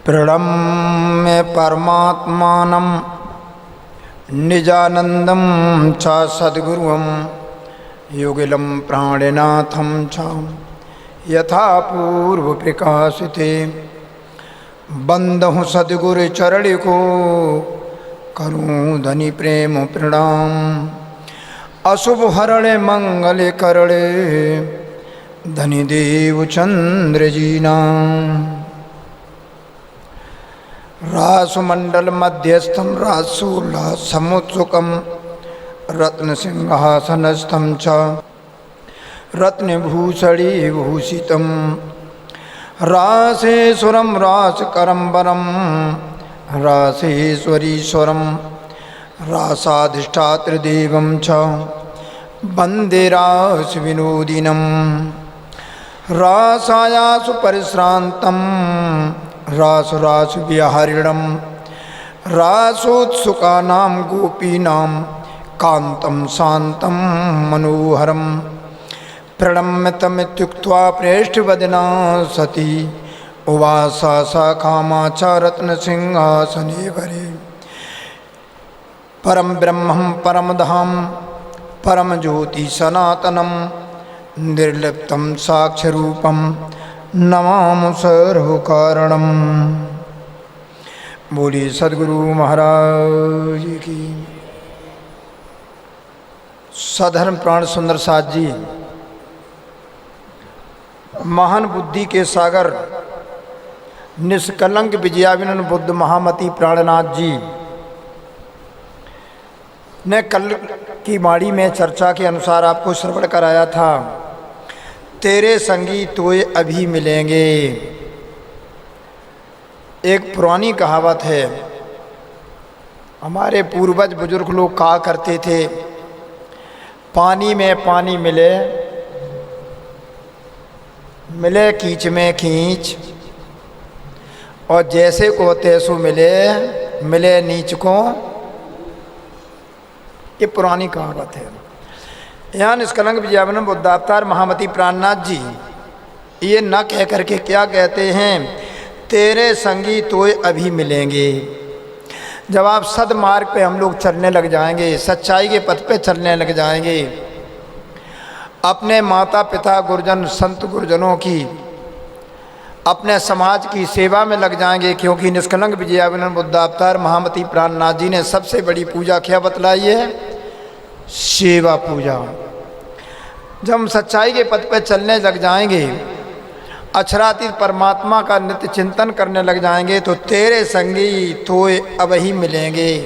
प्रणम्य परमात्मानं निजानंदं च सद्गुरुं योगिलं प्राणिनाथं च यथा पूर्व प्रकाशिते बंदहु सद्गुरु चरण को करूं धनि प्रेम प्रणाम। अशुभ हरणे मंगल करणे धनि देव चंद्र जीना। रासुमंडल मध्यस्थम रासोल्लासमुत्सुकम रत्न सिंहासनस्थम च रत्नभूषणी भूषितम रासेश्वरम रासकरंबरम रासेश्वरीश्वरम रासाधिष्ठातृदेवं च वंदे रासविनोदिनं। रासायासु परिश्रांतं रासुरासुविहारिणं रासोत्सुकानां गोपीनां कान्तं शान्तं मनोहरं। प्रणम्य तमित्युक्त्वा प्रेष्ठवदना सती उवासा सा कामाचा रत्नसिंहासने वरे। परम ब्रह्मं परम धाम परम ज्योति सनातनं निर्लिप्तं साक्षरूपं नमामि सर्वकारणं। बोलिए सद्गुरु महाराज की। सधर्म प्राण सुंदर साथ जी, महान बुद्धि के सागर निष्कलंक विजयाविनन बुद्ध महामती प्राणनाथ जी ने कल की माड़ी में चर्चा के अनुसार आपको श्रवण कराया था, तेरे संगी तोय अभी मिलेंगे। एक पुरानी कहावत है, हमारे पूर्वज बुजुर्ग लोग कहा करते थे, पानी में पानी मिले, मिले कीच में खींच, और जैसे को तैसो मिले, मिले नीच को। ये पुरानी कहावत है। यहाँ निष्कलंक विजयाविनन बुद्धावतार महामती प्राणनाथ जी ये न कह करके क्या कहते हैं, तेरे संगी तोय अभी मिलेंगे। जब आप सदमार्ग पे हम लोग चलने लग जाएंगे, सच्चाई के पथ पे चलने लग जाएंगे, अपने माता पिता गुरुजन संत गुरुजनों की, अपने समाज की सेवा में लग जाएंगे। क्योंकि निष्कलंक विजयाविनन बुद्धावतार महामती प्राणनाथ जी ने सबसे बड़ी पूजा क्या बतलाई है? सेवा पूजा। जब हम सच्चाई के पथ पर चलने लग जाएंगे, अक्षरातीत परमात्मा का नित्य चिंतन करने लग जाएंगे, तो तेरे संगी तोय अब ही मिलेंगे।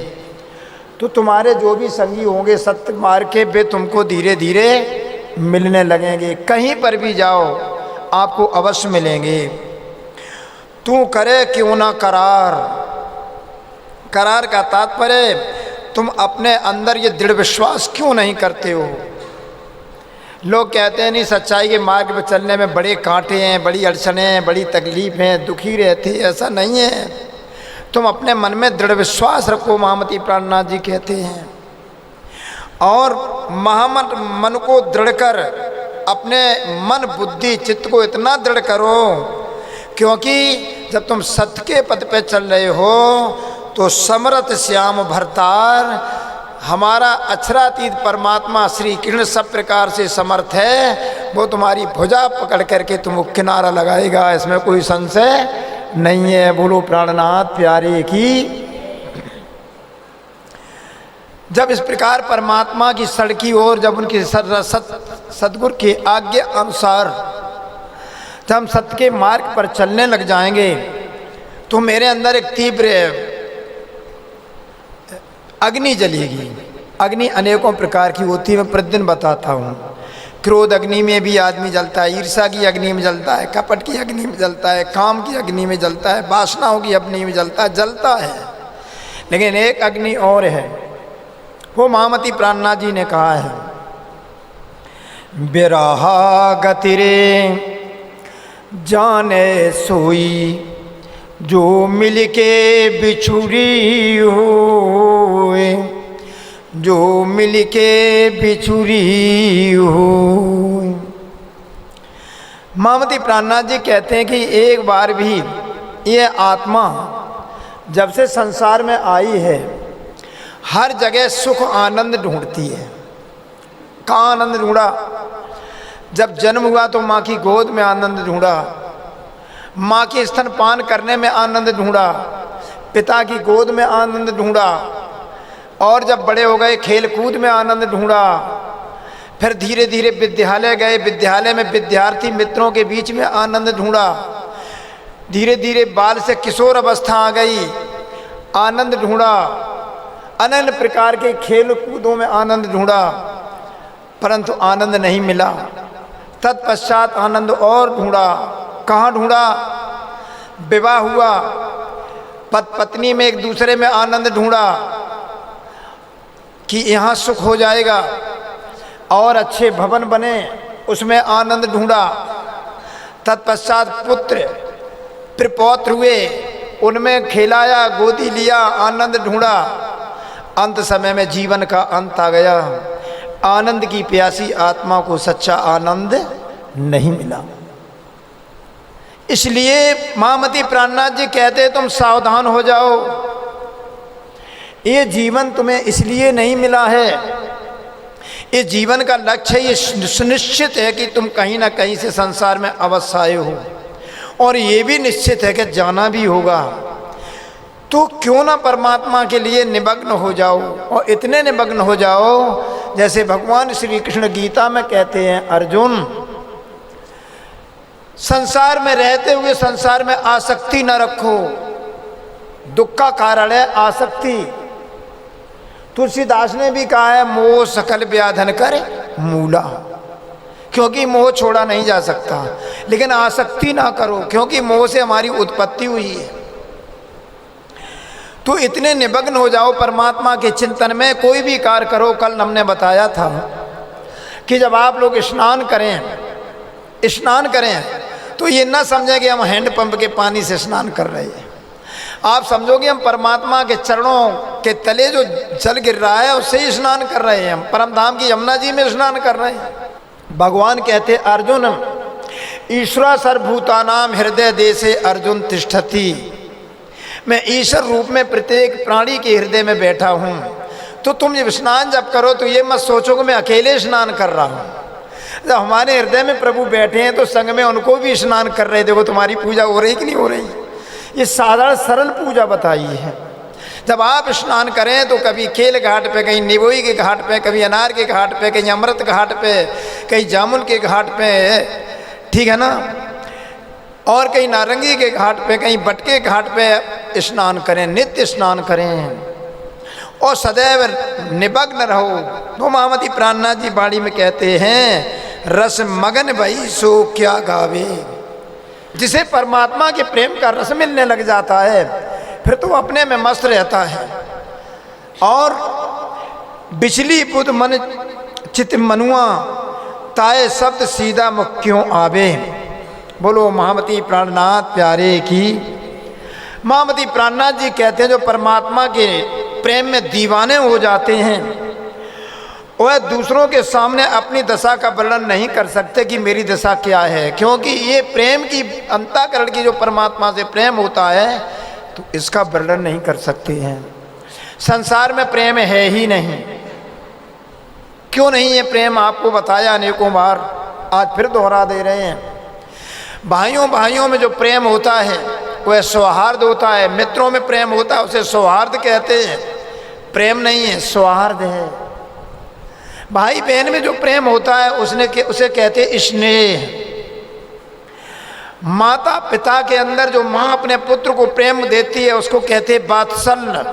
तो तुम्हारे जो भी संगी होंगे सत्य मार्ग के, वे तुमको धीरे धीरे मिलने लगेंगे। कहीं पर भी जाओ आपको अवश्य मिलेंगे। तू करे क्यों ना करार। करार का तात्पर्य तुम अपने अंदर ये दृढ़ विश्वास क्यों नहीं करते हो। लोग कहते हैं नहीं, सच्चाई के मार्ग पर चलने में बड़े कांटे हैं, बड़ी अड़चने हैं, बड़ी तकलीफ हैं, दुखी रहते हैं। ऐसा नहीं है, तुम अपने मन में दृढ़ विश्वास रखो, महामती प्राणनाथ जी कहते हैं। और महामत मन को दृढ़ कर, अपने मन बुद्धि चित्त को इतना दृढ़ करो, क्योंकि जब तुम सत्य के पथ पे चल रहे हो तो समरथ श्याम भरतार हमारा अक्षरातीत परमात्मा श्री कृष्ण सब प्रकार से समर्थ है। वो तुम्हारी भुजा पकड़ करके तुमको किनारा लगाएगा, इसमें कोई संशय नहीं है। बोलो प्राणनाथ प्यारे की। जब इस प्रकार परमात्मा की सड़की ओर, जब उनकी सद्गुरु की आज्ञा अनुसार जब हम सत्य के मार्ग पर चलने लग जाएंगे, तो मेरे अंदर एक तीव्र अग्नि जलेगी। अग्नि अनेकों प्रकार की होती है, मैं प्रतिदिन बताता हूँ। क्रोध अग्नि में भी आदमी जलता है, ईर्ष्या की अग्नि में जलता है, कपट की अग्नि में जलता है, काम की अग्नि में जलता है, वासनाओं की अग्नि में जलता है। लेकिन एक अग्नि और है, वो महामती प्राणनाथ जी ने कहा है, बिरहा गतिरे जाने सोई जो मिलके बिछुरी होए, जो मिलके बिछुरी होए। महामती प्राणनाथ जी कहते हैं कि एक बार भी ये आत्मा जब से संसार में आई है हर जगह सुख आनंद ढूंढती है। कहाँ आनंद ढूंढा? जब जन्म हुआ तो माँ की गोद में आनंद ढूंढा, माँ की स्तनपान करने में आनंद ढूंढा, पिता की गोद में आनंद ढूंढा, और जब बड़े हो गए खेल कूद में आनंद ढूंढा। फिर धीरे धीरे विद्यालय गए, विद्यालय में विद्यार्थी मित्रों के बीच में आनंद ढूंढा। धीरे धीरे बाल से किशोर अवस्था आ गई, आनंद ढूंढा। अनंत प्रकार के खेल कूदों में आनंद ढूंढा, परंतु आनंद नहीं मिला। तत्पश्चात आनंद और ढूंढा। कहाँ ढूंढा? विवाह हुआ, पति पत्नी में एक दूसरे में आनंद ढूंढा कि यहाँ सुख हो जाएगा, और अच्छे भवन बने, उसमें आनंद ढूंढा। तत्पश्चात पुत्र प्रपौत्र हुए, उनमें खिलाया, गोदी लिया, आनंद ढूंढा। अंत समय में जीवन का अंत आ गया। आनंद की प्यासी आत्मा को सच्चा आनंद नहीं मिला। इसलिए महामती प्राणनाथ जी कहते तुम सावधान हो जाओ, ये जीवन तुम्हें इसलिए नहीं मिला है, ये जीवन का लक्ष्य ये सुनिश्चित है कि तुम कहीं ना कहीं से संसार में अवश्य आए हो, और ये भी निश्चित है कि जाना भी होगा। तो क्यों ना परमात्मा के लिए निमग्न हो जाओ, और इतने निमग्न हो जाओ जैसे भगवान श्री कृष्ण गीता में कहते हैं, अर्जुन संसार में रहते हुए संसार में आसक्ति न रखो। दुख का कारण है आसक्ति। तुलसीदास ने भी कहा है, मोह सकल व्याधन कर मूला, क्योंकि मोह छोड़ा नहीं जा सकता। लेकिन आसक्ति ना करो, क्योंकि मोह से हमारी उत्पत्ति हुई है। तो इतने निमग्न हो जाओ परमात्मा के चिंतन में, कोई भी कार्य करो। कल हमने बताया था कि जब आप लोग स्नान करें तो ये ना समझें कि हम हैंडपंप के पानी से स्नान कर रहे हैं। आप समझोगे हम परमात्मा के चरणों के तले जो जल गिर रहा है उससे ही स्नान कर रहे हैं, हम परमधाम की यमुना जी में स्नान कर रहे हैं। भगवान कहते अर्जुन ईश्वरा सर्वभूतानाम हृदय देशे अर्जुन तिष्ठति, मैं ईश्वर रूप में प्रत्येक प्राणी के हृदय में बैठा हूँ। तो तुम जब स्नान जब करो तो ये मत सोचो कि मैं अकेले स्नान कर रहा हूँ। जब हमारे हृदय में प्रभु बैठे हैं तो संग में उनको भी स्नान कर रहे। देखो तुम्हारी पूजा हो रही कि नहीं हो रही। ये साधारण सरल पूजा बताई है। जब आप स्नान करें तो कभी केल घाट पे, कहीं निबोई के घाट पे, कभी अनार के घाट पे, कहीं अमृत घाट पे, कहीं जामुन के घाट पे, ठीक है ना, और कहीं नारंगी के घाट पे, कहीं बटके घाट पे स्नान करें, नित्य स्नान करें और सदैव निमग्न रहो। तो महामती प्राणनाथ जी बाड़ी में कहते हैं, रस मगन भई सो क्या गावे। जिसे परमात्मा के प्रेम का रस मिलने लग जाता है फिर तो अपने में मस्त रहता है। और बिचली बुध मन चित मनुआ, ताए शब्द सीधा मुख क्यों आवे। बोलो महामती प्राणनाथ प्यारे की। महामती प्राणनाथ जी कहते हैं जो परमात्मा के प्रेम में दीवाने हो जाते हैं वह दूसरों के सामने अपनी दशा का वर्णन नहीं कर सकते कि मेरी दशा क्या है, क्योंकि ये प्रेम की अंतःकरण की जो परमात्मा से प्रेम होता है तो इसका वर्णन नहीं कर सकते हैं। संसार में प्रेम है ही नहीं। क्यों नहीं है प्रेम, आपको बताया अनेकों बार, आज फिर दोहरा दे रहे हैं। भाइयों भाइयों में जो प्रेम होता है वह सौहार्द होता है। मित्रों में प्रेम होता है उसे सौहार्द कहते हैं। प्रेम नहीं है, सौहार्द है। भाई बहन में जो प्रेम होता है उसे कहते हैं स्नेह। माता पिता के अंदर जो माँ अपने पुत्र को प्रेम देती है उसको कहते हैं वात्सल्य,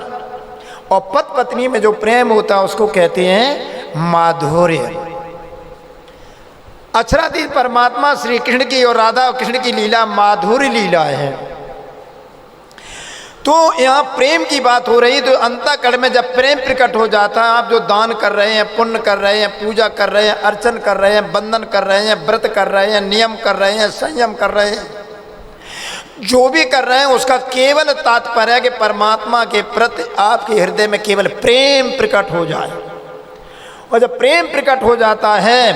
और पति पत्नी में जो प्रेम होता है उसको कहते हैं माधुर्य। अक्षरातीत परमात्मा श्री कृष्ण की और राधा कृष्ण की लीला माधुर्य लीला है। तो यहाँ प्रेम की बात हो रही, तो अंतःकरण में जब प्रेम प्रकट हो जाता है, आप जो दान कर रहे हैं, पुण्य कर रहे हैं, पूजा कर रहे हैं, अर्चन कर रहे हैं, बंधन कर रहे हैं, व्रत कर रहे हैं, नियम कर रहे हैं, संयम कर रहे हैं, जो भी कर रहे हैं उसका केवल तात्पर्य है कि परमात्मा के प्रति आपके हृदय में केवल प्रेम प्रकट हो जाए। और जब प्रेम प्रकट हो जाता है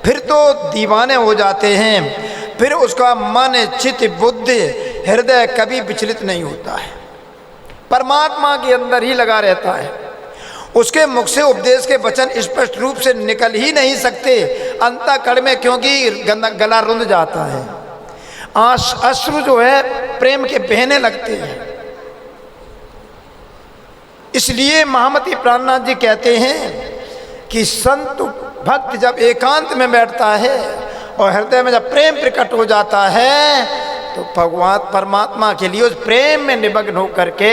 फिर तो दीवाने हो जाते हैं। फिर उसका मन, चित्त, बुद्धि, हृदय कभी विचलित नहीं होता है, परमात्मा के अंदर ही लगा रहता है। उसके मुख से उपदेश के वचन स्पष्ट रूप से निकल ही नहीं सकते अंतःकरण में, क्योंकि गला रुंध जाता है, अश्रु जो है प्रेम के बहने लगते हैं। इसलिए महामती प्राणनाथ जी कहते हैं कि संत भक्त जब एकांत में बैठता है और हृदय में जब प्रेम प्रकट हो जाता है तो भगवान परमात्मा के लिए उस प्रेम में निमग्न होकर के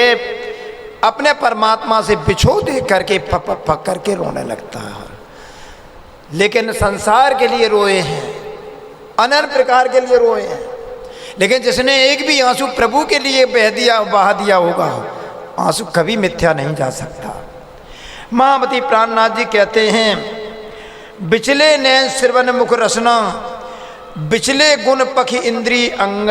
अपने परमात्मा से बिछो दे करके पक करके रोने लगता है। लेकिन संसार के लिए रोए हैं, अनंत प्रकार के लिए रोए हैं, लेकिन जिसने एक भी आंसू प्रभु के लिए बहा दिया होगा, आंसू कभी मिथ्या नहीं जा सकता। महामती प्राणनाथ जी कहते हैं, बिचले नैन श्रवण मुख रसना, बिचले गुण पखी इंद्री अंग।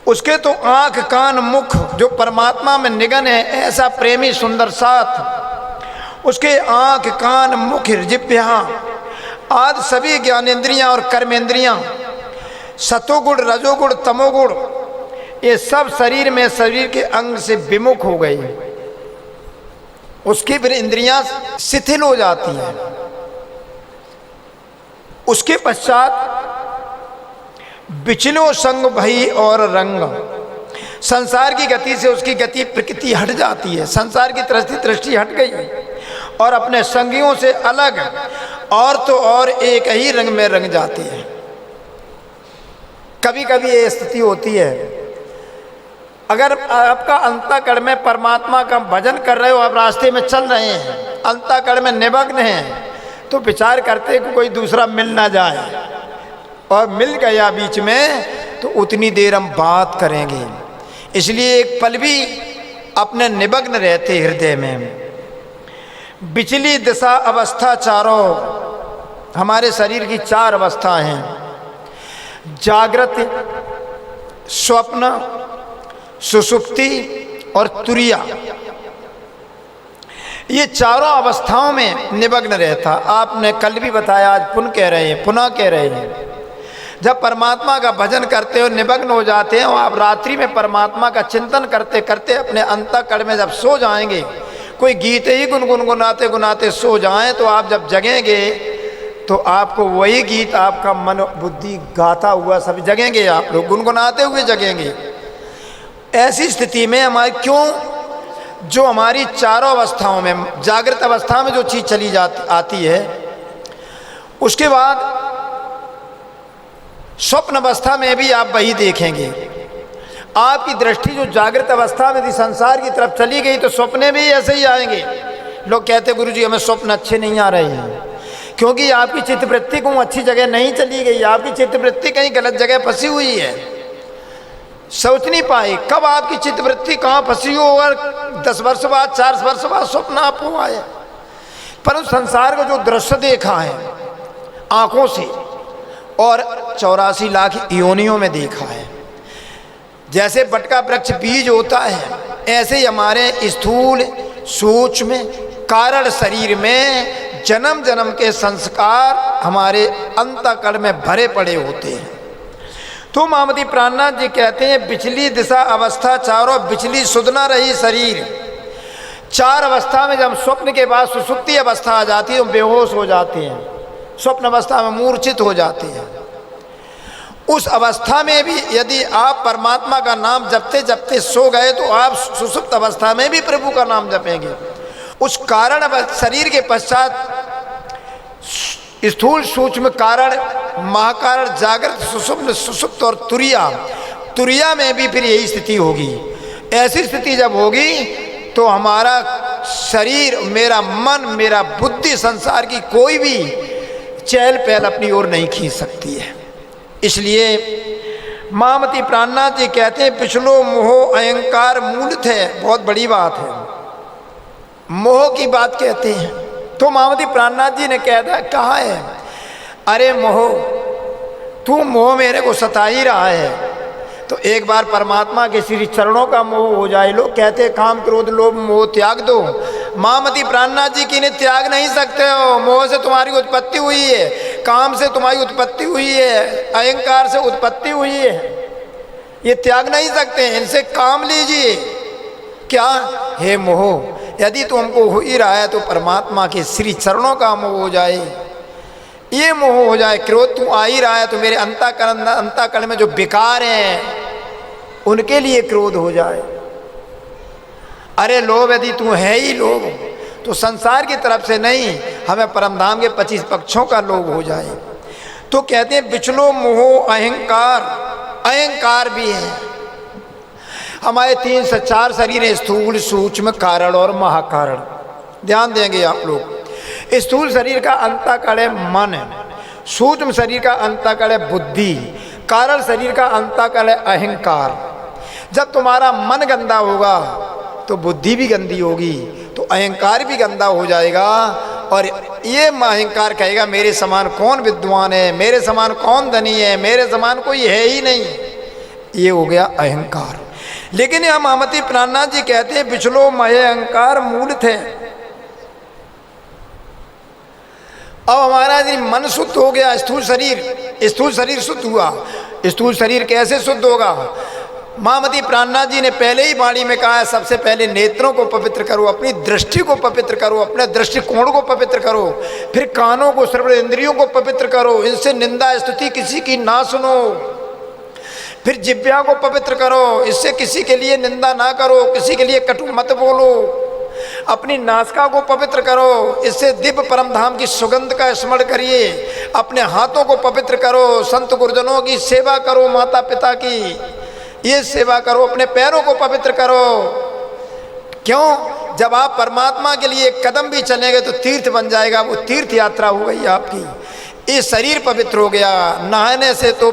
उसके तो आंख, कान, मुख जो परमात्मा में निगन है, ऐसा प्रेमी सुंदर साथ उसके आंख, कान, मुख, जिह्वा आदि सभी ज्ञानेंद्रियां और कर्मेंद्रियां, सतोगुण, रजोगुण, तमोगुण, ये सब शरीर में, शरीर के अंग से विमुख हो गई। उसकी फिर इंद्रियां शिथिल हो जाती हैं। उसके पश्चात बिचलो संग भई और रंग, संसार की गति से उसकी गति प्रकृति हट जाती है, संसार की दृष्टि हट गई और अपने संगियों से अलग और तो और एक ही रंग में रंग जाती है। कभी कभी ये स्थिति होती है, अगर आपका अंतःकरण में परमात्मा का भजन कर रहे हो, आप रास्ते में चल रहे हैं, अंतःकरण में निमग्न हैं, तो विचार करते कि कोई दूसरा मिल ना जाए, और मिल गया बीच में तो उतनी देर हम बात करेंगे। इसलिए एक पल भी अपने निमग्न रहते हृदय में। बिचली दिशा अवस्था चारों, हमारे शरीर की चार अवस्था हैं, जागृत, स्वप्न, सुषुप्ति और तुरिया। ये चारों अवस्थाओं में निमग्न रहता। आपने कल भी बताया, आज पुनः कह रहे हैं, जब परमात्मा का भजन करते हो, निमग्न हो जाते हैं और आप रात्रि में परमात्मा का चिंतन करते करते अपने अंतःकरण में जब सो जाएंगे, कोई गीत ही गुनगुनाते गुनाते सो जाएं, तो आप जब जगेंगे तो आपको वही गीत आपका मन बुद्धि गाता हुआ सब जगेंगे, आप लोग गुनगुनाते हुए जगेंगे। ऐसी स्थिति में हमारी जो हमारी चारों अवस्थाओं में, जागृत अवस्था में जो चीज़ चली आती है, उसके बाद स्वप्न अवस्था में भी आप वही देखेंगे। आपकी दृष्टि जो जागृत अवस्था में थी संसार की तरफ चली गई, तो सपने भी ऐसे ही आएंगे। लोग कहते गुरुजी हमें स्वप्न अच्छे नहीं आ रहे हैं, क्योंकि आपकी चित्तवृत्ति को अच्छी जगह नहीं चली गई, आपकी चित्तवृत्ति कहीं गलत जगह फंसी हुई है, सोच नहीं पाई। कब आपकी चित्तवृत्ति कहाँ फंसी हो और 10 वर्ष बाद, 4 वर्ष बाद स्वप्न आपको आए। परंतु संसार का जो दृश्य देखा है आंखों से और 84 लाख योनियों में देखा है, जैसे बटका वृक्ष बीज होता है, ऐसे ही हमारे स्थूल सूक्ष्म कारण शरीर में जन्म जन्म के संस्कार हमारे अंतःकरण में भरे पड़े होते हैं। तो महामती प्राणनाथ जी कहते हैं, बिचली दिशा अवस्था चारों, बिचली सुधना रही शरीर। चार अवस्था में जब स्वप्न के बाद सुसुप्ति अवस्था आ जाती है, हम बेहोश हो जाते हैं, स्वप्न अवस्था में मूर्छित हो जाते हैं। उस अवस्था में भी यदि आप परमात्मा का नाम जपते जपते सो गए, तो आप सुसुप्त अवस्था में भी प्रभु का नाम जपेंगे। उस कारण शरीर के पश्चात स्थूल सूक्ष्म कारण, महाकारण, जागृत, सुसुप्त और तुरिया में भी फिर यही स्थिति होगी। ऐसी स्थिति जब होगी तो हमारा शरीर, मेरा मन, मेरा बुद्धि संसार की कोई भी चहल पहल अपनी ओर नहीं खींच सकती है। इसलिए महामती प्राणनाथ जी कहते हैं, पिछलो मोह अहंकार मूल थे। बहुत बड़ी बात है, मोह की बात कहते हैं। तो महामती प्राणनाथ जी ने कहा है, अरे मोह, तू मोह मेरे को सता ही रहा है, तो एक बार परमात्मा के श्री चरणों का मोह हो जाए। लोग कहते हैं काम क्रोध लोभ मोह त्याग दो। महामती प्राणनाथ जी की ने त्याग नहीं सकते हो, मोह से तुम्हारी उत्पत्ति हुई है। काम से तुम्हारी उत्पत्ति हुई है, अहंकार से उत्पत्ति हुई है, ये त्याग नहीं सकते, इनसे काम लीजिए। क्या? हे मोह, यदि तो हमको हो ही रहा है तो परमात्मा के श्री चरणों का मोह हो जाए, ये मोह हो जाए। क्रोध तू आ ही रहा है तो मेरे अंतःकरण में जो विकार हैं उनके लिए क्रोध हो जाए। अरे लोभ, यदि तू है ही लोभ तो संसार की तरफ से नहीं, हमें परमधाम के 25 पक्षों का लोभ हो जाए। तो कहते हैं बिचलो मोह अहंकार, अहंकार भी है। हमारे 3 से 4 शरीर हैं, स्थूल, सूक्ष्म, कारण और महाकारण। ध्यान देंगे आप लोग। स्थूल शरीर का अंतःकरण है मन, सूक्ष्म शरीर का अंतःकरण है बुद्धि, कारण शरीर का अंतःकरण है अहंकार। जब तुम्हारा मन गंदा होगा तो बुद्धि भी गंदी होगी, तो अहंकार भी गंदा हो जाएगा। और ये अहंकार कहेगा मेरे समान कौन विद्वान है, मेरे समान कौन धनी है, मेरे समान कोई है ही नहीं। ये हो गया अहंकार। लेकिन यह महामती प्राणनाथ जी कहते हैं बिचलो महे अहंकार मूल थे। अब हमारा यदि मन शुद्ध हो गया, स्थूल शरीर शुद्ध हुआ। स्थूल शरीर कैसे शुद्ध होगा? महामती प्राणनाथ जी ने पहले ही वाणी में कहा है, सबसे पहले नेत्रों को पवित्र करो, अपनी दृष्टि को पवित्र करो, अपने दृष्टिकोण को पवित्र करो, फिर कानों को, श्रवण इंद्रियों को पवित्र करो, इनसे निंदा स्तुति किसी की ना सुनो। फिर जिह्वा को पवित्र करो, इससे किसी के लिए निंदा ना करो, किसी के लिए कटु मत बोलो। अपनी नासिका को पवित्र करो, इससे दिव्य परमधाम की सुगंध का स्मरण करिए। अपने हाथों को पवित्र करो, संत गुरुजनों की सेवा करो, माता पिता की ये सेवा करो। अपने पैरों को पवित्र करो। क्यों? जब आप परमात्मा के लिए एक कदम भी चलेंगे तो तीर्थ बन जाएगा, वो तीर्थ यात्रा हो गई आपकी। ये शरीर पवित्र हो गया। नहाने से तो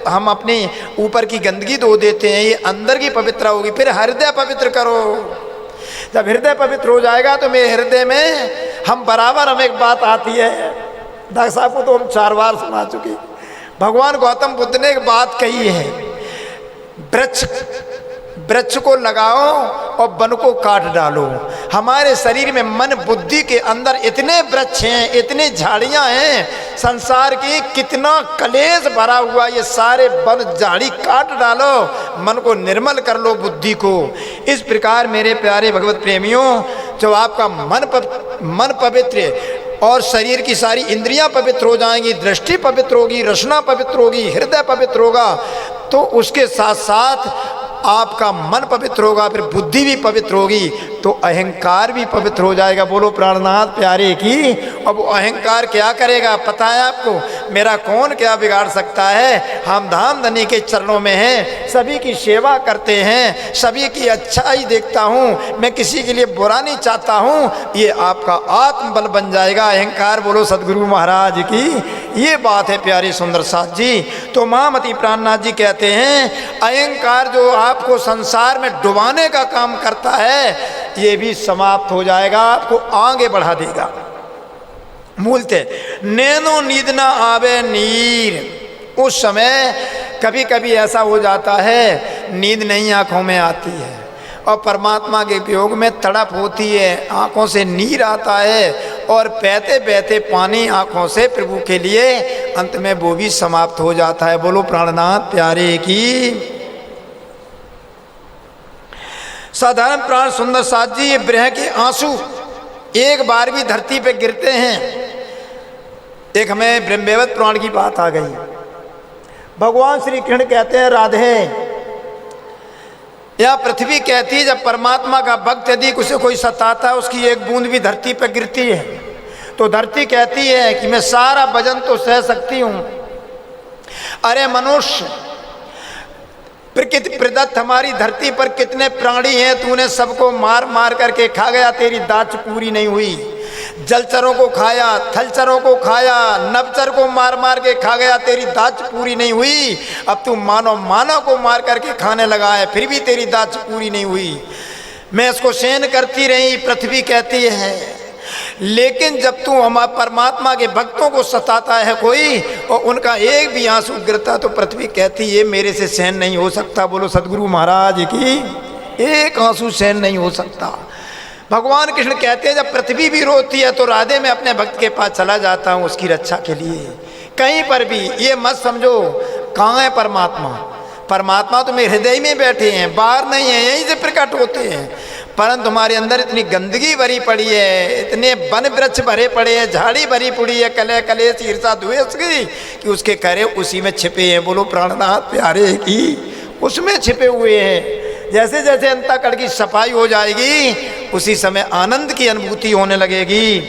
हम अपनी ऊपर की गंदगी धो देते हैं, ये अंदर की पवित्र होगी। फिर हृदय पवित्र करो। जब हृदय पवित्र हो जाएगा तो मेरे हृदय में हम बराबर, हमें एक बात आती है, डॉक्टर साहब को तो हम 4 बार सुना चुके। भगवान गौतम बुद्ध ने एक बात कही है, वृक्ष को लगाओ और वन को काट डालो। हमारे शरीर में मन बुद्धि के अंदर इतने वृक्ष हैं, इतनी झाड़ियां हैं, संसार की कितना कलेश भरा हुआ, ये सारे वन झाड़ी काट डालो, मन को निर्मल कर लो, बुद्धि को। इस प्रकार मेरे प्यारे भगवत प्रेमियों, जब आपका मन पवित्र और शरीर की सारी इंद्रियां पवित्र हो जाएंगी, दृष्टि पवित्र होगी, रसना पवित्र होगी, हृदय पवित्र होगा, तो उसके साथ साथ आपका मन पवित्र होगा, फिर बुद्धि भी पवित्र होगी, तो अहंकार भी पवित्र हो जाएगा। बोलो प्राणनाथ प्यारे की। अब अहंकार क्या करेगा पता है आपको? मेरा कौन क्या बिगाड़ सकता है? हम धाम धनी के चरणों में हैं, सभी की सेवा करते हैं, सभी की अच्छाई देखता हूँ, मैं किसी के लिए बुरा नहीं चाहता हूँ। ये आपका आत्मबल बन जाएगा अहंकार। बोलो सदगुरु महाराज की। ये बात है प्यारे सुंदर साथ जी। तो महामती प्राणनाथ जी कहते हैं अहंकार जो आपको संसार में डुबाने का काम करता है, ये भी समाप्त हो जाएगा, आपको आगे बढ़ा देगा। मूलते नैनो नींद ना आवे नीर। उस समय कभी कभी ऐसा हो जाता है नींद नहीं आंखों में आती है और परमात्मा के वियोग में तड़प होती है, आंखों से नीर आता है और बहते बहते पानी आंखों से प्रभु के लिए, अंत में वो भी समाप्त हो जाता है। बोलो प्राणनाथ प्यारे की। साधारण प्राण सुंदर साथ जी, ये ब्रह के आंसू एक बार भी धरती पे गिरते हैं। एक हमें ब्रह्मवैवर्त पुराण की बात आ गई। भगवान श्री कृष्ण कहते हैं राधे, या पृथ्वी कहती है जब परमात्मा का भक्त यदि उसे कोई सताता है, उसकी एक बूंद भी धरती पर गिरती है तो धरती कहती है कि मैं सारा वजन तो सह सकती हूँ। अरे मनुष्य, प्रकृति प्रदत्त हमारी धरती पर कितने प्राणी हैं, तूने सबको मार मार करके खा गया, तेरी दाच पूरी नहीं हुई। जलचरों को खाया, थलचरों को खाया, नवचर को मार मार के खा गया, तेरी दाच पूरी नहीं हुई। अब तू मानव को मार करके खाने लगा है, फिर भी तेरी दाच पूरी नहीं हुई। मैं इसको सहन करती रही, पृथ्वी कहती है। लेकिन जब तू हमारे परमात्मा के भक्तों को सताता है कोई और उनका एक भी आंसू गिरता तो पृथ्वी कहती है मेरे से सहन नहीं हो सकता। बोलो सदगुरु महाराज की। एक आंसू सहन नहीं हो सकता। भगवान कृष्ण कहते हैं जब पृथ्वी भी रोती है तो राधे मैं अपने भक्त के पास चला जाता हूँ उसकी रक्षा के लिए। कहीं पर भी ये मत समझो कहाँ है परमात्मा। परमात्मा तो मेरे हृदय में बैठे हैं, बाहर नहीं है, यहीं से प्रकट होते हैं। परंतु हमारे अंदर इतनी गंदगी भरी पड़ी है, इतने वन वृक्ष भरे पड़े हैं, झाड़ी भरी पड़ी है, कलह कलेश ईर्षा द्वेष की, कि उसके करे उसी में छिपे हैं। बोलो प्राणनाथ प्यारे की, उसमें छिपे हुए हैं। जैसे जैसे अंतःकरण की सफाई हो जाएगी उसी समय आनंद की अनुभूति होने लगेगी।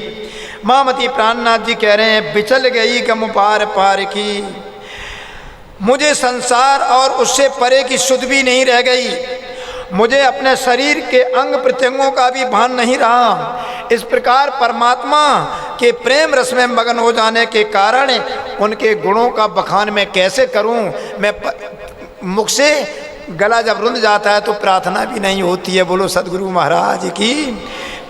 महामती प्राणनाथ जी कह रहे हैं, बिचल गई गम पार पार की, मुझे संसार और उससे परे की सुध भी नहीं रह गई, मुझे अपने शरीर के अंग प्रत्यंगों का भी भान नहीं रहा। इस प्रकार परमात्मा के प्रेम रस में मगन हो जाने के कारण उनके गुणों का बखान मैं कैसे करूं। मैं मुख से गला जब रुंध जाता है तो प्रार्थना भी नहीं होती है। बोलो सदगुरु महाराज की।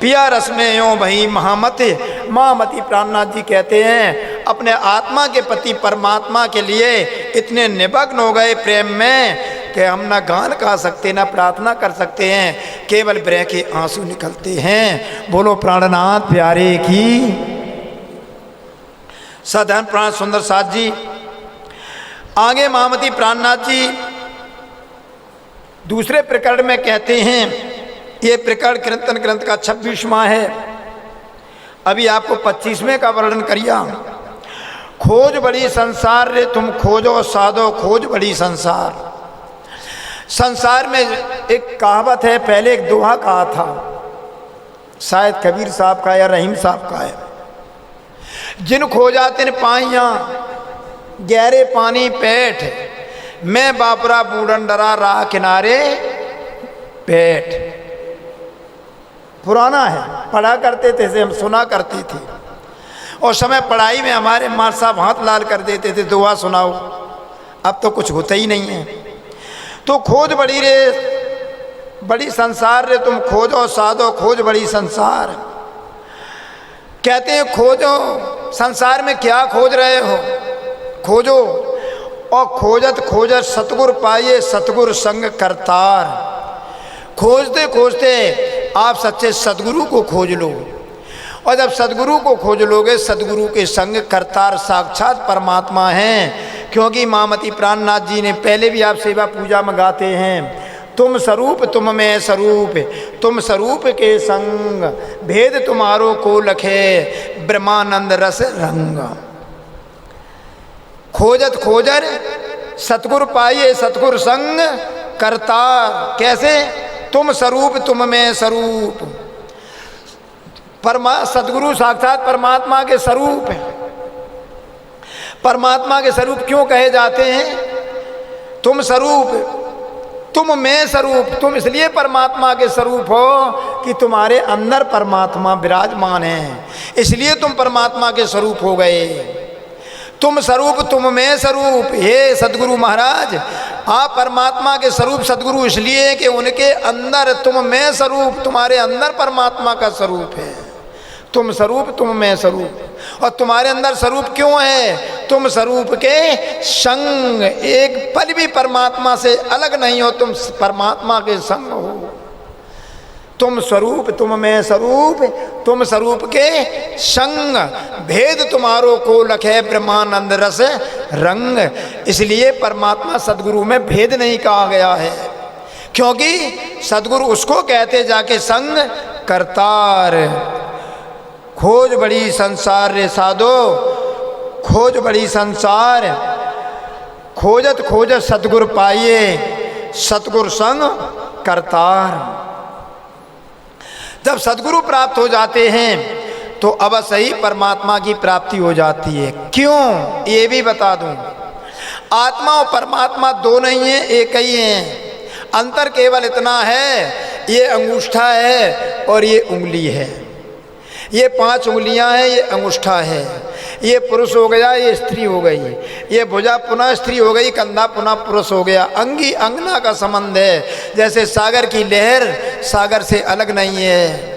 पिया रस में यो भई महामति। महामती प्राणनाथ जी कहते हैं, अपने आत्मा के पति परमात्मा के लिए इतने निमग्न हो गए प्रेम में कि हम ना गान गा सकते ना प्रार्थना कर सकते हैं, केवल ब्रह के आंसू निकलते हैं। बोलो प्राणनाथ प्यारे की। सधन प्राण सुंदर साथ जी आगे महामती प्राणनाथ जी दूसरे प्रकरण में कहते हैं, ये प्रकरण कीर्तन ग्रंथ का 26वां है। अभी आपको 25वें का वर्णन करिया। खोज बड़ी संसार रे तुम खोजो साधो, खोज बड़ी संसार। संसार में एक कहावत है, पहले एक दोहा कहा था, शायद कबीर साहब का या रहीम साहब का है, जिन खोजा तिन पाइया गहरे पानी पैठ, मैं बापरा बूढ़न डरा राह किनारे बैठ। पुराना है, पढ़ा करते थे से हम सुना करते थे, और समय पढ़ाई में हमारे माँ साहब हाथ लाल कर देते थे, दुआ सुनाओ। अब तो कुछ होता ही नहीं है। तो खोज बड़ी रे बड़ी संसार रे तुम खोजो साधो, खोज बड़ी संसार। कहते हैं खोजो, संसार में क्या खोज रहे हो, खोजो। और खोजत खोजत सतगुर पाइए, सतगुर संग करतार। खोजते खोजते आप सच्चे सदगुरु को खोज लो, और जब सदगुरु को खोज लोगे, सदगुरु के संग करतार साक्षात परमात्मा हैं। क्योंकि महामती प्राणनाथ जी ने पहले भी आप सेवा पूजा में गाते हैं, तुम स्वरूप तुम में स्वरूप, तुम स्वरूप के संग, भेद तुम्हारो को लखे, ब्रह्मानंद रस रंग। खोजत खोजर सतगुर पाइए, सतगुर संग करतार। कैसे? तुम स्वरूप तुम में स्वरूप। सतगुरु साक्षात परमात्मा के स्वरूप है। परमात्मा के स्वरूप क्यों कहे जाते हैं? तुम स्वरूप, तुम में स्वरूप। तुम इसलिए परमात्मा के स्वरूप हो कि तुम्हारे अंदर परमात्मा विराजमान है, इसलिए तुम परमात्मा के स्वरूप हो गए। तुम स्वरूप तुम में स्वरूप। हे सदगुरु महाराज, आप परमात्मा के स्वरूप सदगुरु इसलिए कि उनके अंदर तुम में स्वरूप, तुम्हारे अंदर परमात्मा का स्वरूप है। तुम स्वरूप तुम में स्वरूप। और तुम्हारे अंदर स्वरूप क्यों है? तुम स्वरूप के संग, एक पल भी परमात्मा से अलग नहीं हो, तुम परमात्मा के संग हो। तुम स्वरूप तुम में स्वरूप, तुम स्वरूप के संग, भेद तुम्हारो को लखे, ब्रह्मानंद रस रंग। इसलिए परमात्मा सदगुरु में भेद नहीं कहा गया है, क्योंकि सदगुरु उसको कहते जाके संग करतार। खोज बड़ी संसार रे साधो, खोज बड़ी संसार। खोजत खोजत सतगुर पाइए, सतगुर संग करतार। जब सदगुरु प्राप्त हो जाते हैं तो अवश्य ही परमात्मा की प्राप्ति हो जाती है। क्यों? ये भी बता दूं, आत्मा और परमात्मा दो नहीं है, एक ही है। अंतर केवल इतना है, ये अंगूठा है और ये उंगली है। ये 5 उंगलियां हैं, ये अंगूठा है। ये पुरुष हो गया, ये स्त्री हो गई। ये भुजा पुनः स्त्री हो गई, कंधा पुनः पुरुष हो गया। अंगी अंगना का संबंध है। जैसे सागर की लहर सागर से अलग नहीं है,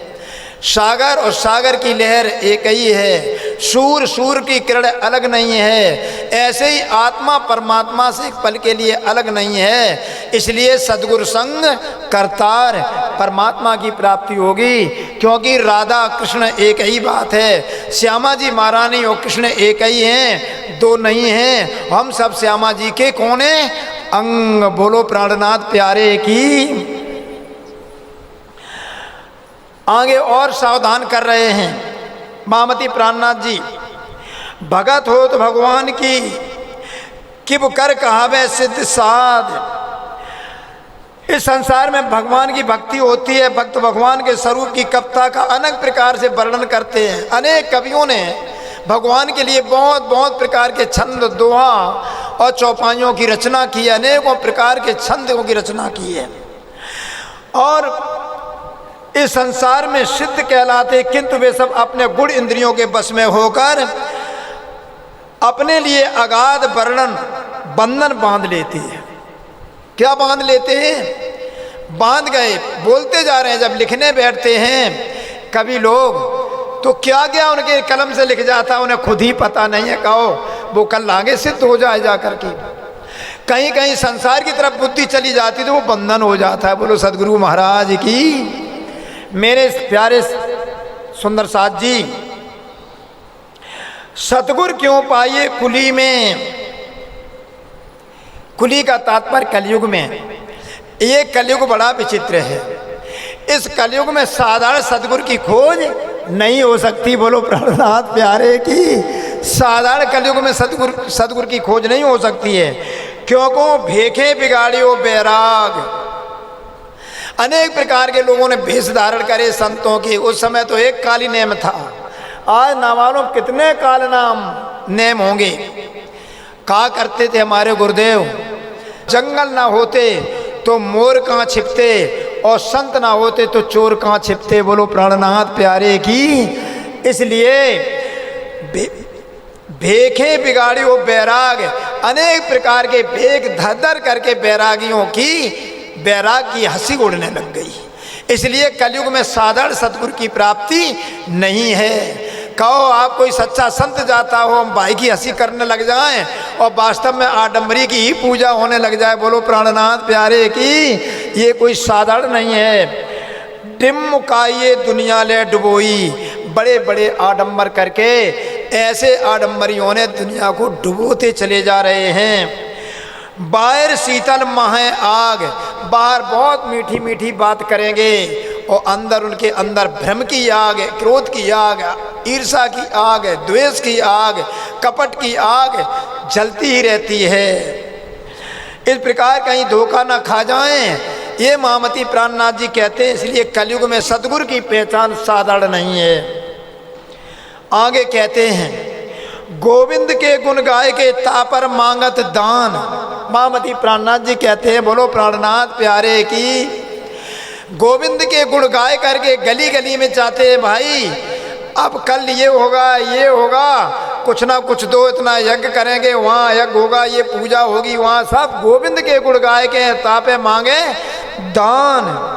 सागर और सागर की लहर एक ही है। सूर सूर की किरण अलग नहीं है। ऐसे ही आत्मा परमात्मा से एक पल के लिए अलग नहीं है। इसलिए सद्गुरु संग करतार, परमात्मा की प्राप्ति होगी क्योंकि राधा कृष्ण एक ही बात है। श्यामा जी महारानी और कृष्ण एक ही हैं, दो नहीं हैं। हम सब श्यामा जी के कौन हैं? अंग। बोलो प्राणनाथ प्यारे की। आगे और सावधान कर रहे हैं महामती प्राणनाथ जी। भगत हो तो भगवान की, किब कर कहावे सिद्ध साध। इस संसार में भगवान की भक्ति होती है, भक्त भगवान के स्वरूप की कविता का अनेक प्रकार से वर्णन करते हैं। अनेक कवियों ने भगवान के लिए बहुत बहुत प्रकार के छंद, दोहा और चौपाइयों की रचना की है, अनेकों प्रकार के छंदों की रचना की है। और इस संसार में सिद्ध कहलाते, किंतु वे सब अपने गुण इंद्रियों के बस में होकर अपने लिए अगाध वर्णन बंधन बांध लेते हैं। क्या बांध लेते हैं? बांध गए, बोलते जा रहे हैं। जब लिखने बैठते हैं कवि लोग तो क्या क्या उनके कलम से लिख जाता है उन्हें खुद ही पता नहीं है। कहो वो कल आगे सिद्ध हो जाए जा करके। कहीं कहीं संसार की तरफ बुद्धि चली जाती तो वो बंधन हो जाता है। बोलो सदगुरु महाराज की। मेरे प्यारे सुंदर साथ जी, सतगुर क्यों पाइए कुली में। कुली का तात्पर्य कलयुग में। ये कलयुग बड़ा विचित्र है। इस कलयुग में साधारण सतगुर की खोज नहीं हो सकती। बोलो प्राणनाथ प्यारे की। साधारण कलयुग में सतगुर की खोज नहीं हो सकती है। क्योंकि भेखे बिगाड़ियो बैराग। अनेक प्रकार के लोगों ने भेष धारण करे संतों के। उस समय तो एक काली नेम था, आज ना मालूम कितने काल नाम नेम होंगे। कहा करते थे हमारे गुरुदेव, जंगल ना होते तो मोर कहाँ छिपते और संत ना होते तो चोर कहाँ छिपते। बोलो प्राणनाथ प्यारे की। इसलिए भेखे बिगाड़ी हो बैराग। अनेक प्रकार के भेख धर धर करके बैरागियों की बैराग की हंसी उड़ने लग गई। इसलिए कलयुग में साधारण सतगुरु की प्राप्ति नहीं है। कहो आप कोई सच्चा संत जाता हो, हम भाई की हंसी करने लग जाएं और वास्तव में आडंबरी की ही पूजा होने लग जाए। बोलो प्राणनाथ प्यारे की। ये कोई साधारण नहीं है। डिम काये दुनिया ले डुबोई। बड़े बड़े आडंबर करके ऐसे आडंबरियों ने दुनिया को डुबोते चले जा रहे हैं। बाहर शीतल माहे आग। बाहर बहुत मीठी मीठी बात करेंगे और अंदर उनके अंदर भ्रम की आग है, क्रोध की आग, ईर्षा की आग, द्वेष की आग, कपट की आग जलती ही रहती है। इस प्रकार कहीं धोखा ना खा जाएं, ये महामती प्राणनाथ जी कहते हैं। इसलिए कलयुग में सतगुरु की पहचान साधारण नहीं है। आगे कहते हैं, गोविंद के गुण गाय के तापर मांगत दान। महामती प्राणनाथ जी कहते हैं, बोलो प्राणनाथ प्यारे की। गोविंद के गुण गाय करके गली गली में चाहते हैं भाई अब कल ये होगा, ये होगा, कुछ ना कुछ दो, इतना यज्ञ करेंगे, वहाँ यज्ञ होगा, ये पूजा होगी, वहाँ सब गोविंद के गुण गाय के तापे मांगे दान।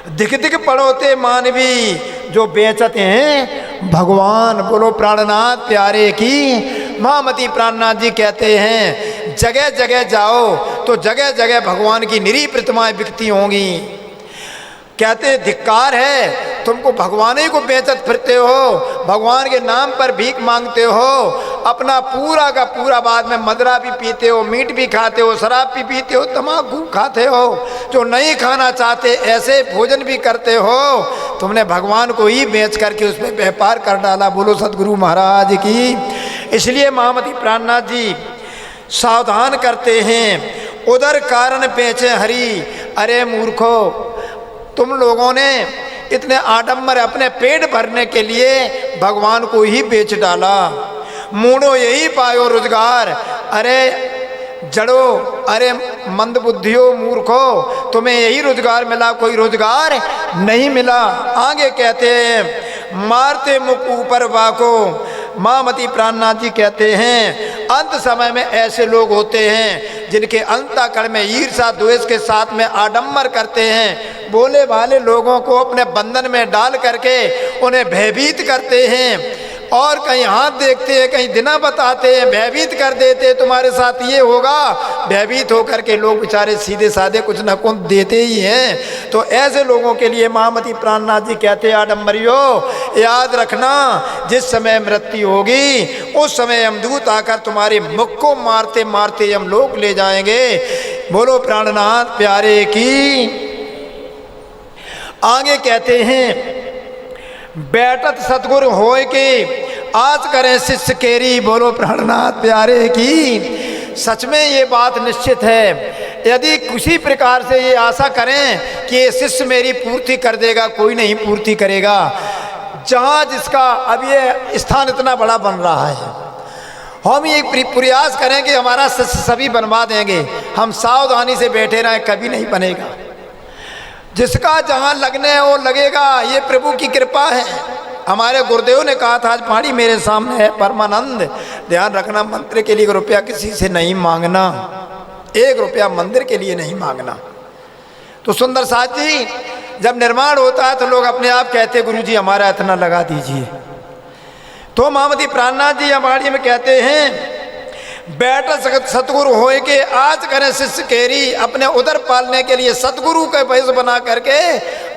दिख दिख पड़ोते मानवी जो बेचते हैं भगवान। बोलो प्राणनाथ प्यारे की। महामती प्राणनाथ जी कहते हैं, जगह जगह जाओ तो जगह जगह भगवान की निरी प्रतिमाएं बिकती होंगी। कहते धिक्कार है, तुमको भगवान ही को बेचत फिरते हो, भगवान के नाम पर भीख मांगते हो, अपना पूरा का पूरा बाद में मदरा भी पीते हो, मीट भी खाते हो, शराब भी पीते हो, तम्बाकू खाते हो, जो नहीं खाना चाहते ऐसे भोजन भी करते हो। तुमने भगवान को ही बेच करके उस पर व्यापार कर डाला। बोलो सदगुरु महाराज की। इसलिए महामती प्राणनाथ जी सावधान करते हैं, उधर कारण बेचे हरी। अरे मूर्खो, तुम लोगों ने इतने आडंबर अपने पेट भरने के लिए भगवान को ही बेच डाला। मूढ़ो यही पायो रोजगार। अरे जड़ो, अरे मंदबुद्धियो, मूर्खो, तुम्हें यही रोजगार मिला, कोई रोजगार नहीं मिला। आगे कहते हैं, मारते मुख ऊपर वाको। महामती प्राणनाथ जी कहते हैं, अंत समय में ऐसे लोग होते हैं जिनके अंतःकरण में ईर्षा द्वेष के साथ में आडंबर करते हैं। बोले भाले लोगों को अपने बंधन में डाल करके उन्हें भयभीत करते हैं और कहीं हाथ देखते हैं, कहीं दिना बताते हैं, भयभीत कर देते हैं तुम्हारे साथ ये होगा। भयभीत होकर के लोग बेचारे सीधे साधे कुछ न कुछ देते ही हैं। तो ऐसे लोगों के लिए महामती प्राणनाथ जी कहते हैं, आडम्बरियो याद रखना, जिस समय मृत्यु होगी उस समय यमदूत आकर तुम्हारे मुख को मारते मारते हम लोग ले जाएंगे। बोलो प्राणनाथ प्यारे की। आगे कहते हैं, बैठत सतगुरु होय के आज करें शिष्य केरी। बोलो प्राणनाथ प्यारे की। सच में ये बात निश्चित है, यदि किसी प्रकार से ये आशा करें कि ये शिष्य मेरी पूर्ति कर देगा, कोई नहीं पूर्ति करेगा। जहाँ जिसका अब ये स्थान इतना बड़ा बन रहा है, हम ये प्रयास करें कि हमारा शिष्य सभी बनवा देंगे, हम सावधानी से बैठे रहें, कभी नहीं बनेगा। जिसका जहाँ लगने है वो लगेगा, ये प्रभु की कृपा है। हमारे गुरुदेव ने कहा था, आज पहाड़ी मेरे सामने है परमानंद, ध्यान रखना मंत्र के लिए रुपया किसी से नहीं मांगना, 1 रुपया मंदिर के लिए नहीं मांगना। तो सुंदर साथ जी जब निर्माण होता है तो लोग अपने आप कहते हैं, गुरुजी हमारा इतना लगा दीजिए। तो महामती प्राणनाथ जी हमारी में कहते हैं, बैठ सतगुरु होए के आज करें शिष्य केरी। अपने उधर पालने के लिए सतगुरु का भेष बना करके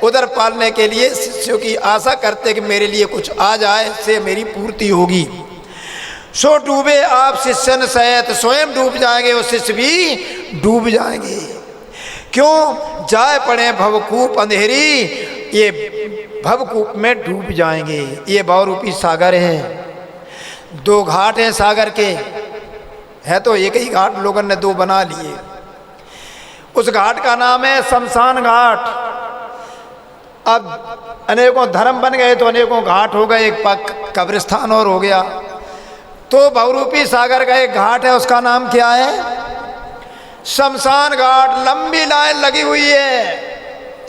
उधर पालने के लिए शिष्यों की आशा करते कि मेरे लिए कुछ आ जाए, से मेरी पूर्ति होगी। सो डूबे आप शिष्यन सहित, स्वयं डूब जाएंगे और शिष्य भी डूब जाएंगे। क्यों? जाए पड़े भवकूप अंधेरी, ये भवकूप में डूब जाएंगे। ये बहुरूपी सागर है, 2 घाट हैं सागर के, है तो एक ही घाट, लोगों ने 2 बना लिए। उस घाट का नाम है शमशान घाट। अब अनेकों धर्म बन गए तो अनेकों घाट हो गए, एक कब्रिस्तान और हो गया। तो बहुरूपी सागर का एक घाट है, उसका नाम क्या है? शमशान घाट। लंबी लाइन लगी हुई है,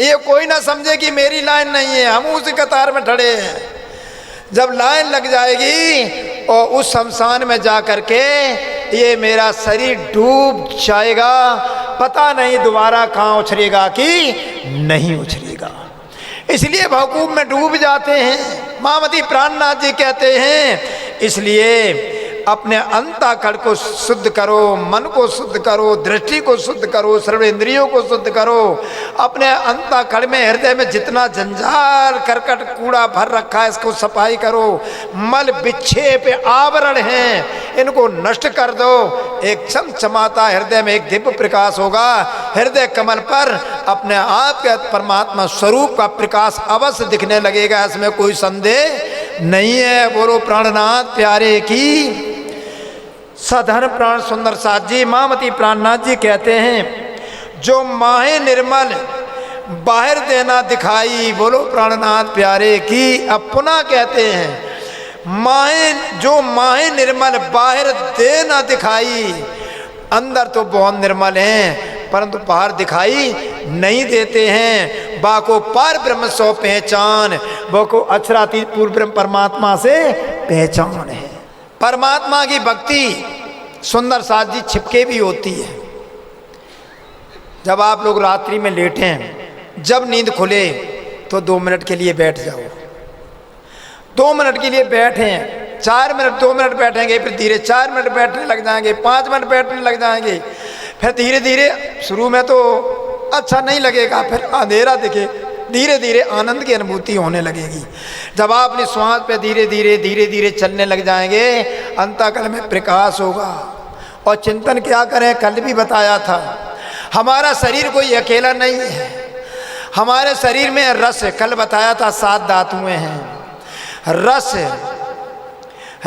ये कोई ना समझे कि मेरी लाइन नहीं है, हम उसी कतार में खड़े हैं। जब लाइन लग जाएगी और उस शमशान में जा कर के ये मेरा शरीर डूब जाएगा, पता नहीं दोबारा कहाँ उछरेगा कि नहीं उछरेगा। इसलिए भवकूप में डूब जाते हैं। महामती प्राणनाथ जी कहते हैं, इसलिए अपने अंतःकरण को शुद्ध करो, मन को शुद्ध करो, दृष्टि को शुद्ध करो, सर्वेंद्रियों को शुद्ध करो। अपने अंतःकरण में, हृदय में जितना जंजाल करकट कूड़ा भर रखा है, इसको सफाई करो। मल विक्षेप आवरण हैं, इनको नष्ट कर दो। एक चमचमाता हृदय में एक दिव्य प्रकाश होगा। हृदय कमल पर अपने आप के परमात्मा स्वरूप का प्रकाश अवश्य दिखने लगेगा, इसमें कोई संदेह नहीं है। बोलो प्राणनाथ प्यारे की। साधारण प्राण सुंदर साथ जी महामती प्राणनाथ जी कहते हैं, जो माहे निर्मल बाहर देना दिखाई। बोलो प्राणनाथ प्यारे की। अब पुनः कहते हैं, माहे जो माहे निर्मल बाहर देना दिखाई। अंदर तो बहुत निर्मल हैं परंतु बाहर दिखाई नहीं देते हैं। बाको पार ब्रह्म सो पहचान, वो को अक्षरातीत पूर्व ब्रह्म परमात्मा से पहचान है। परमात्मा की भक्ति सुंदर साथ जी छिपके भी होती है। जब आप लोग रात्रि में लेटे हैं, जब नींद खुले तो 2 मिनट के लिए बैठ जाओ। 2 मिनट के लिए बैठे, 4 मिनट 2 मिनट बैठेंगे, फिर धीरे 4 मिनट बैठने लग जाएंगे, 5 मिनट बैठने लग जाएंगे, फिर धीरे धीरे, शुरू में तो अच्छा नहीं लगेगा, फिर अंधेरा दिखे, धीरे धीरे आनंद की अनुभूति होने लगेगी। जब आप अपनी श्वास पे धीरे धीरे चलने लग जाएंगे, अंतःकरण में प्रकाश होगा। और चिंतन क्या करें, कल भी बताया था, हमारा शरीर कोई अकेला नहीं है। हमारे शरीर में रस, कल बताया था 7 धातुएं हैं। रस,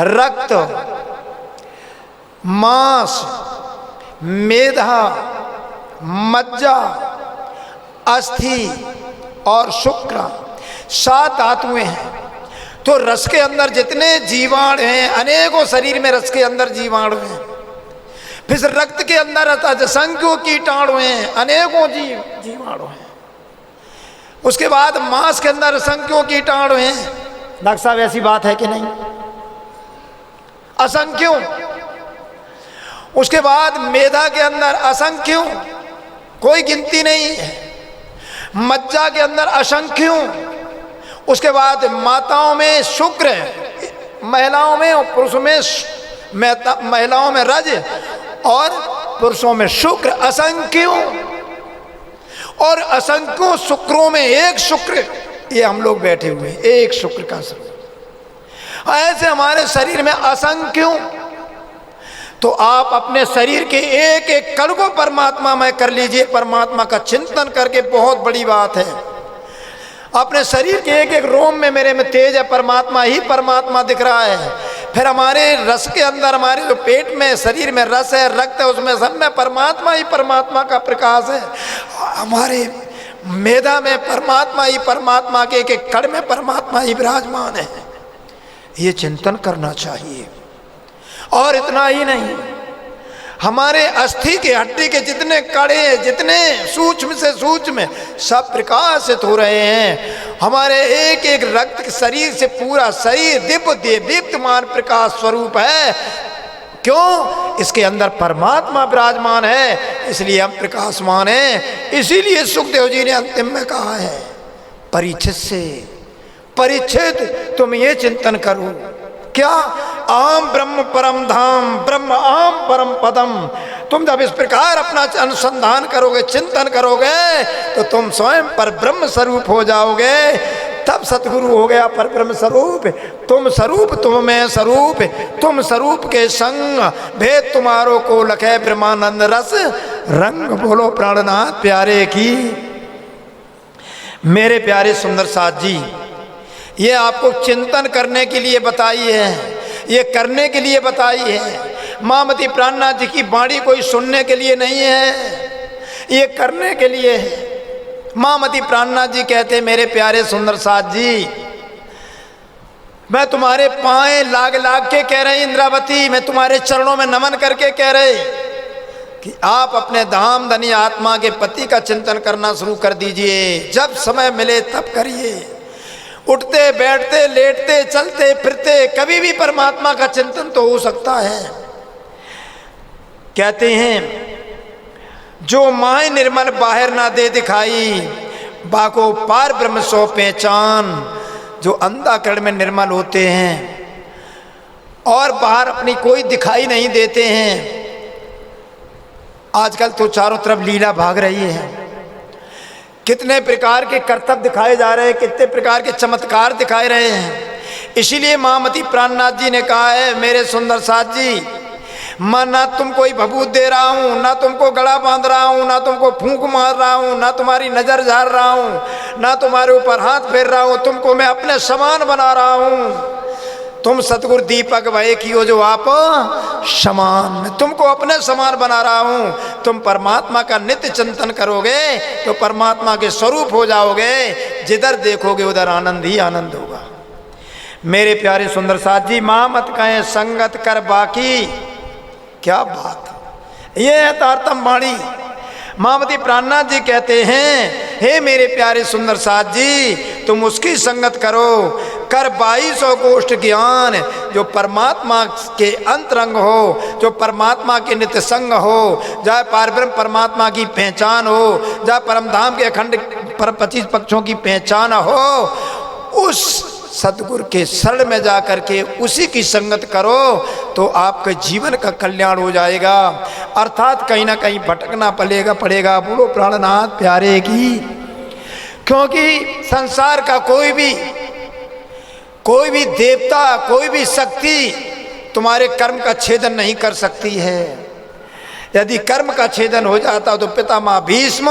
रक्त, मांस, मेधा, मज्जा, अस्थि और शुक्र, 7 धातुएं हैं। तो रस के अंदर जितने जीवाणु हैं, अनेकों शरीर में रस के अंदर जीवाणु हैं। फिर रक्त के अंदर असंख्यों कीटाणु हैं, अनेकों जीवाणु हैं। उसके बाद मांस के अंदर असंख्यों कीटाणु हैं। डॉक्टर साहब ऐसी बात है कि नहीं? असंख्यों। उसके बाद मेधा के अंदर असंख्यों, कोई गिनती नहीं है। मज्जा के अंदर असंख्यों। उसके बाद माताओं में शुक्र, महिलाओं में और पुरुषों में महिलाओं में रज और पुरुषों में शुक्र, असंख्यों और असंख्यों शुक्रों में एक शुक्र, ये हम लोग बैठे हुए हैं, एक शुक्र का स्वरूप। ऐसे हमारे शरीर में असंख्यों। तो आप अपने शरीर के एक एक कण को परमात्मा में कर लीजिए, परमात्मा का चिंतन करके, बहुत बड़ी बात है। अपने शरीर के एक एक रोम में मेरे में तेज है, परमात्मा ही परमात्मा दिख रहा है। फिर हमारे रस के अंदर, हमारे जो पेट में शरीर में रस है, रक्त है, उसमें सब में परमात्मा ही परमात्मा का प्रकाश है। हमारे मेधा में परमात्मा ही परमात्मा के एक एक कण में परमात्मा ही विराजमान है। ये चिंतन करना चाहिए। और इतना ही नहीं, हमारे अस्थि के हड्डी के जितने कड़े, जितने सूक्ष्म से सूक्ष्म सब प्रकाशित हो रहे हैं। हमारे एक एक रक्त शरीर से पूरा शरीर दिव्य दीप्तमान प्रकाश स्वरूप है। क्यों? इसके अंदर परमात्मा विराजमान है, इसलिए हम प्रकाशमान हैं। इसीलिए सुखदेव जी ने अंतिम में कहा है, परिच्छेद से परिच्छेद तुम ये चिंतन करो, क्या? आम ब्रह्म परम धाम, ब्रह्म आम परम पदम। तुम जब इस प्रकार अपना अनुसंधान करोगे, चिंतन करोगे, तो तुम स्वयं पर ब्रह्म स्वरूप हो जाओगे। तब सतगुरु हो गया पर ब्रह्म स्वरूप। तुम स्वरूप तुम में स्वरूप, तुम स्वरूप के संग, भेद तुम्हारो को लखे ब्रह्मानंद रस रंग। बोलो प्राणनाथ प्यारे की। मेरे प्यारे सुंदर साथ जी, ये आपको चिंतन करने के लिए बताई है, ये करने के लिए बताई है। महामती प्राणनाथ जी की वाणी कोई सुनने के लिए नहीं है, ये करने के लिए है। महामती प्राणनाथ जी कहते, मेरे प्यारे सुंदर साथ जी, मैं तुम्हारे पाए लाग लाग के कह रहे इंद्रावती, मैं तुम्हारे चरणों में नमन करके कह रहे कि आप अपने धाम धनी आत्मा के पति का चिंतन करना शुरू कर दीजिए। जब समय मिले तब करिए। उठते बैठते लेटते चलते फिरते कभी भी परमात्मा का चिंतन तो हो सकता है। कहते हैं, जो माय निर्मल बाहर ना दे दिखाई, बाको पार ब्रह्म सो पहचान। जो अंधाकरण में निर्मल होते हैं और बाहर अपनी कोई दिखाई नहीं देते हैं। आजकल तो चारों तरफ लीला भाग रही है, कितने प्रकार के कर्तव्य दिखाए जा रहे हैं, कितने प्रकार के चमत्कार दिखाए रहे हैं। इसीलिए महामती प्राणनाथ जी ने कहा है, मेरे सुंदर साथ जी, मैं ना तुमको ही भभूत दे रहा हूँ, ना तुमको गला बांध रहा हूँ, ना तुमको फूंक मार रहा हूँ, ना तुम्हारी नजर झाड़ रहा हूँ, ना तुम्हारे ऊपर हाथ फेर रहा हूँ। तुमको मैं अपने समान बना रहा हूँ। तुम सतगुरु दीपक भय की हो जो आप समान, मैं तुमको अपने समान बना रहा हूँ। तुम परमात्मा का नित्य चिंतन करोगे तो परमात्मा के स्वरूप हो जाओगे। जिधर देखोगे उधर आनंद ही आनंद होगा। मेरे प्यारे सुंदर साथ जी, माँ मत कहें संगत कर बाकी। क्या बात, ये है तारतम वाणी। महामती प्राणनाथ जी कहते हैं, हे मेरे प्यारे सुंदर साथ जी, तुम उसकी संगत करो। कर 2200 गोष्ठ ज्ञान, जो परमात्मा के अंतरंग हो, जो परमात्मा के नित्य संग हो, जहाँ पारब्रह्म परमात्मा की पहचान हो, जहाँ परमधाम के अखंड 25 पक्षों की पहचान हो, उस सतगुरु के शरण में जा करके उसी की संगत करो तो आपके जीवन का कल्याण हो जाएगा। अर्थात कहीं ना कहीं भटकना पड़ेगा। बोलो प्राणनाथ प्यारे की। क्योंकि संसार का कोई भी देवता, कोई भी शक्ति तुम्हारे कर्म का छेदन नहीं कर सकती है। यदि कर्म का छेदन हो जाता तो पितामह भीष्म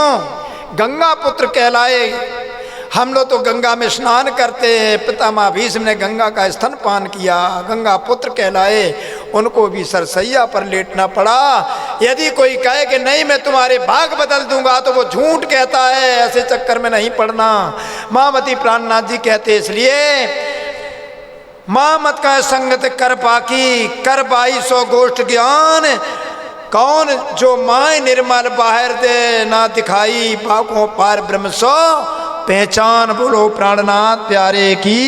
गंगा पुत्र कहलाए। हम लोग तो गंगा में स्नान करते हैं, पितामह भीष्म ने गंगा का स्तनपान किया, गंगा पुत्र कहलाए। उनको भी सरसैया पर लेटना पड़ा। यदि कोई कहे कि नहीं मैं तुम्हारे भाग बदल दूंगा तो वो झूठ कहता है, ऐसे चक्कर में नहीं पड़ना। महामती प्राणनाथ जी कहते इसलिए, माँ मत का संगत कर बाकी, कर 2200 गोष्ठ ज्ञान। कौन? जो माय निर्मल बाहर दे ना दिखाई, बाकों पार ब्रह्म सो पहचान। बोलो प्राणनाथ प्यारे की।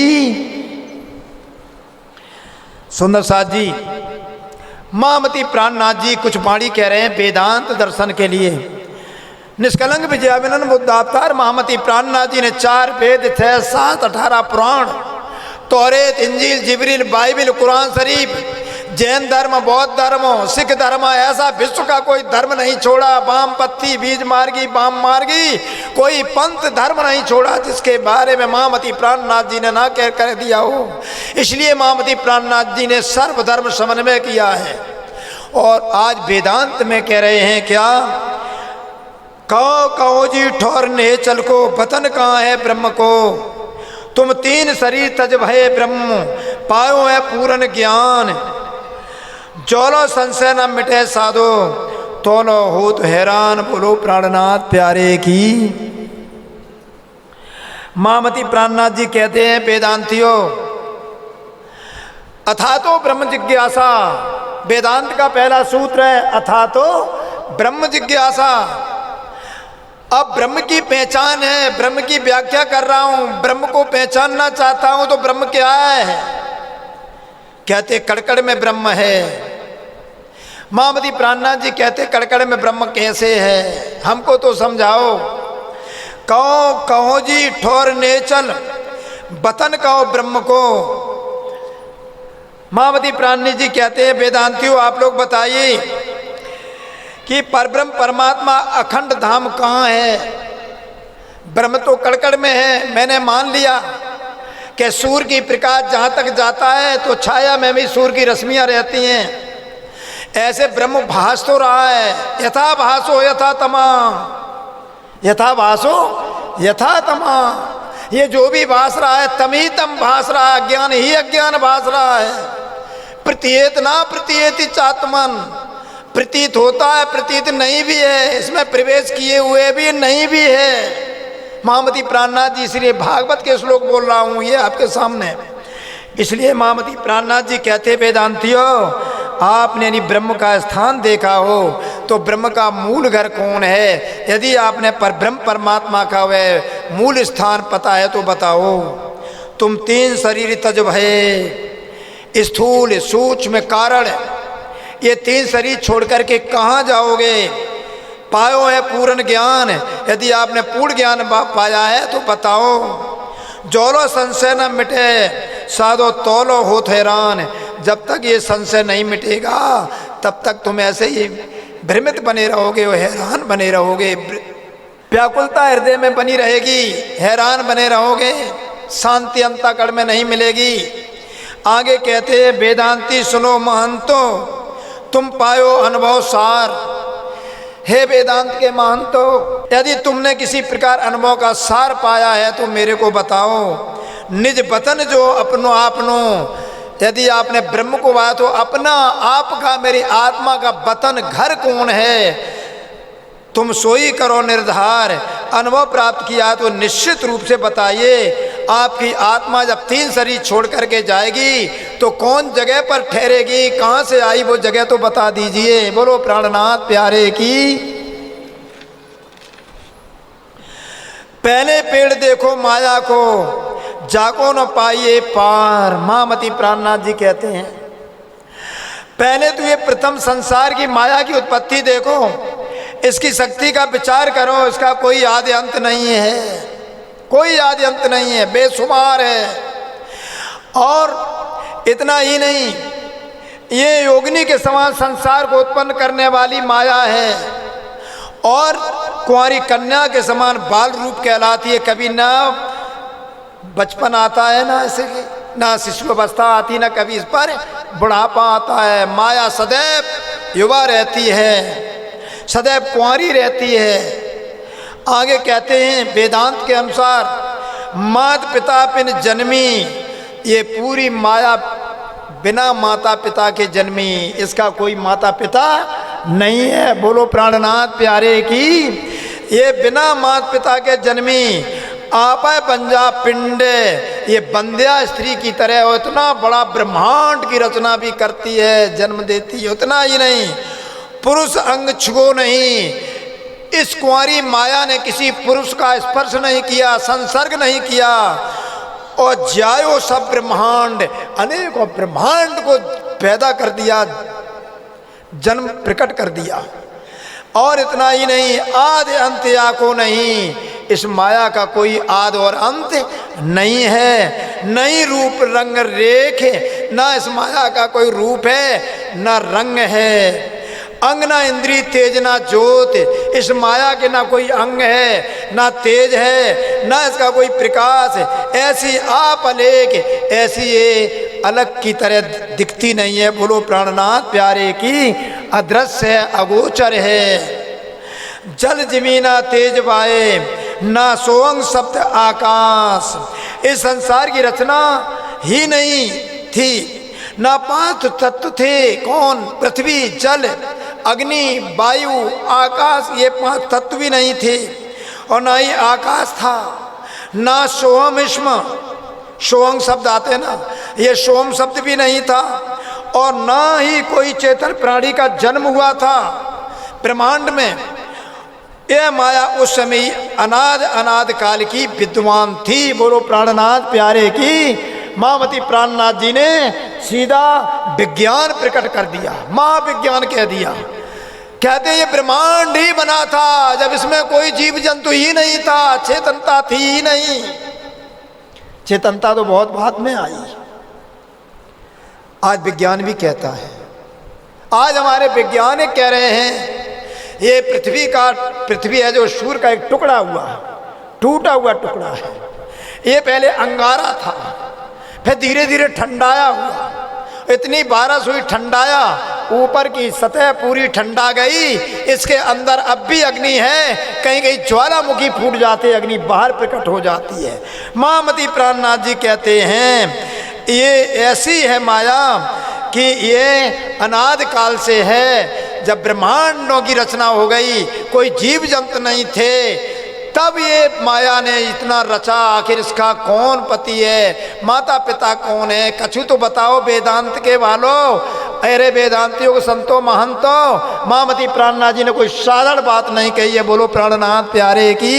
सुंदर साथ जी, महामती प्राणनाथ जी कुछ वाणी कह रहे हैं वेदांत दर्शन के लिए। निष्कलंक विजयानंद बुद्ध अवतार महामती प्राणनाथ जी ने 4 वेद 6 7 18 पुराण तौरेत, इंजील, जिब्रील, बाइबिल, कुरान शरीफ, जैन धर्म, बौद्ध धर्म, सिख धर्म, ऐसा विश्व का कोई धर्म नहीं छोड़ा। वामपंथी, बीज मार्गी, वाम मार्गी, कोई पंथ धर्म नहीं छोड़ा जिसके बारे में महामती प्राणनाथ जी ने ना कह कर दिया हो। इसलिए महामती प्राणनाथ जी ने सर्वधर्म समन्वय किया है। और आज वेदांत में कह रहे हैं क्या, कहो जी ठौरने चल को, वतन कहाँ है ब्रह्म को। तुम तीन शरीर तज भये ब्रह्म, पायो है पूर्ण ज्ञान। जोलो संशय न मिटे साधो, तोलो हो तो हैरान। बोलो प्राणनाथ प्यारे की। महामती प्राणनाथ जी कहते हैं वेदांतियों, अथा तो ब्रह्म जिज्ञासा। वेदांत का पहला सूत्र है अथा तो ब्रह्म जिज्ञासा। अब ब्रह्म की पहचान है, ब्रह्म की व्याख्या कर रहा हूं। ब्रह्म को पहचानना चाहता हूं तो ब्रह्म क्या है। कहते कड़कड़ में ब्रह्म है। महामती प्राणनाथ जी कहते कड़कड़ में ब्रह्म कैसे है, हमको तो समझाओ। कहो जी ठौरने चल, वतन कहो ब्रह्म को। महामती प्राणनाथ जी कहते हैं वेदांतियों आप लोग बताइए कि परब्रह्म परमात्मा अखंड धाम कहाँ है। ब्रह्म तो कड़कड़ में है। मैंने मान लिया कि सूर्य की प्रकाश जहाँ तक जाता है तो छाया में भी सूर्य की रश्मियाँ रहती हैं। ऐसे ब्रह्म भास तो रहा है, यथा भासो यथा तमा, यथा भासो यथा तमा। ये जो भी भास रहा है तम ही तम भास रहा है, अज्ञान ही अज्ञान भास रहा है। प्रतीयत ना प्रतीयति चात्मन, प्रतीत होता है प्रतीत नहीं भी है, इसमें प्रवेश किए हुए भी नहीं भी है। महामती प्राणनाथ जी, इसलिए भागवत के श्लोक बोल रहा हूँ ये आपके सामने। इसलिए महामती प्राणनाथ जी कहते वेदांतियों, आपने यदि ब्रह्म का स्थान देखा हो तो ब्रह्म का मूल घर कौन है। यदि आपने ब्रह्म परमात्मा का वह मूल स्थान पता है तो बताओ। तुम तीन शरीर तज भये, स्थूल सूक्ष्म कारण, ये तीन शरीर छोड़ करके कहाँ जाओगे। पायो है पूर्ण ज्ञान, यदि आपने पूर्ण ज्ञान पाया है तो बताओ। जोलो संशय न मिटे साधो तोलो होत हैरान। जब तक ये संशय नहीं मिटेगा तब तक तुम ऐसे ही भ्रमित बने रहोगे, हैरान बने रहोगे। व्याकुलता हृदय में बनी रहेगी, हैरान बने रहोगे, शांति अंतःकरण में नहीं मिलेगी। आगे कहते हैं वेदांती सुनो महंतो, तुम पायो अनुभव सार। हे वेदांत के महंतो, यदि तुमने किसी प्रकार अनुभव का सार पाया है तो मेरे को बताओ। निज वतन जो अपनो आपनो, यदि आपने ब्रह्म को पाया तो अपना आपका मेरी आत्मा का वतन घर कौन है। तुम सोई करो निर्धार, अनुभव प्राप्त किया तो निश्चित रूप से बताइए। आपकी आत्मा जब तीन शरीर छोड़ करके जाएगी तो कौन जगह पर ठहरेगी, कहाँ से आई वो जगह तो बता दीजिए। बोलो प्राणनाथ प्यारे की। पहले पेड़ देखो माया को, जाको न पाइए पार। महामती प्राणनाथ जी कहते हैं पहले तो ये प्रथम संसार की माया की उत्पत्ति देखो, इसकी शक्ति का विचार करो। इसका कोई आदि अंत नहीं है, कोई आदि अंत नहीं है, बेशुमार है। और इतना ही नहीं, ये योगिनी के समान संसार को उत्पन्न करने वाली माया है और कुंवारी कन्या के समान बाल रूप कहलाती है। कभी ना बचपन आता है ना ऐसे ना शिशु अवस्था आती, ना कभी इस पर बुढ़ापा आता है। माया सदैव युवा रहती है, सदैव कुंवारी रहती है। आगे कहते हैं वेदांत के अनुसार माता पिता बिन जन्मी, ये पूरी माया बिना माता पिता के जन्मी, इसका कोई माता पिता नहीं है। बोलो प्राणनाथ प्यारे की। ये बिना माता पिता के जन्मी, आपा बंजा पिंडे, ये बंध्या स्त्री की तरह हो, इतना बड़ा ब्रह्मांड की रचना भी करती है, जन्म देती है। उतना ही नहीं, पुरुष अंग छुओ नहीं, इस कुंवारी माया ने किसी पुरुष का स्पर्श नहीं किया, संसर्ग नहीं किया। और जायो सब ब्रह्मांड, अनेकों ब्रह्मांड को पैदा कर दिया, जन्म प्रकट कर दिया। और इतना ही नहीं, आदि अंत या को नहीं, इस माया का कोई आद और अंत नहीं है, नहीं रूप रंग रेख, ना इस माया का कोई रूप है ना रंग है। अंग ना इंद्री तेज ना ज्योत, इस माया के ना कोई अंग है ना तेज है, ना इसका कोई प्रकाश। ऐसी आप अलेख, ऐसी ये अलग की तरह दिखती नहीं है। बोलो प्राणनाथ प्यारे की, अदृश्य है, अगोचर है। जल जमीना तेज वाए, ना सोअंग शब्द आकाश। इस संसार की रचना ही नहीं थी, ना पांच तत्व थे। कौन? पृथ्वी, जल, अग्नि, वायु, आकाश, ये पांच तत्व भी नहीं थे। और ना ही आकाश था, ना सोहम इस्म, सोहंग शब्द आते ना, ये सोहम शब्द भी नहीं था। और ना ही कोई चेतन प्राणी का जन्म हुआ था ब्रह्मांड में। यह माया उस समय अनाद अनाद काल की विद्वान थी। बोलो प्राणनाथ प्यारे की। महामती प्राणनाथ जी ने सीधा विज्ञान प्रकट कर दिया, महाविज्ञान कह दिया। कहते ये ब्रह्मांड ही बना था जब इसमें कोई जीव जंतु ही नहीं था, चेतनता थी ही नहीं। चेतनता तो बहुत बाद में आई। आज विज्ञान भी कहता है, आज हमारे वैज्ञानिक कह रहे हैं ये पृथ्वी है जो सूर्य का एक टुकड़ा हुआ, टूटा हुआ टुकड़ा है। ये पहले अंगारा था, फिर धीरे धीरे ठंडाया हुआ, इतनी बारिश हुई, ठंडाया, ऊपर की सतह पूरी ठंडा गई। इसके अंदर अब भी अग्नि है, कहीं कहीं ज्वालामुखी फूट जाते, अग्नि बाहर प्रकट हो जाती है। महामती प्राणनाथ जी कहते हैं ये ऐसी है माया कि ये अनाद काल से है। जब ब्रह्मांडों की रचना हो गई, कोई जीव जंतु नहीं थे, तब ये माया ने इतना रचा। आखिर इसका कौन पति है, माता पिता कौन है? कछु तो बताओ वेदांत के वालों, अरे वेदांतियों को, संतो महंतो। महामती प्राणनाथ जी ने कोई साधारण बात नहीं कही है। बोलो प्राणनाथ प्यारे की।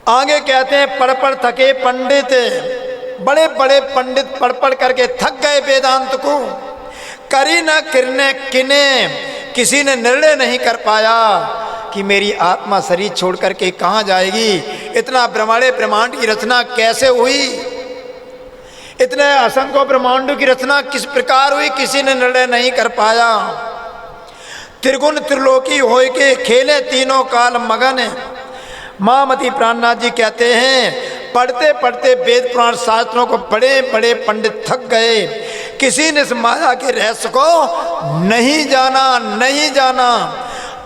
आगे कहते हैं पढ़ पढ़ थके पंडित, बड़े बड़े पंडित पढ़ पढ़ करके थक गए वेदांत को। करी न किरने किने, किसी ने निर्णय नहीं कर पाया कि मेरी आत्मा शरीर छोड़ करके कहाँ जाएगी। इतना ब्रह्मांड की रचना कैसे हुई, इतने असंख्य ब्रह्मांडों की रचना किस प्रकार हुई, किसी ने निर्णय नहीं कर पाया। त्रिगुण त्रिलोकी होय के खेले तीनों काल मगन। महामती प्राणनाथ जी कहते हैं पढ़ते पढ़ते वेद पुराण शास्त्रों को बड़े बड़े पंडित थक गए। किसी ने इस माया के रहस्य को नहीं जाना।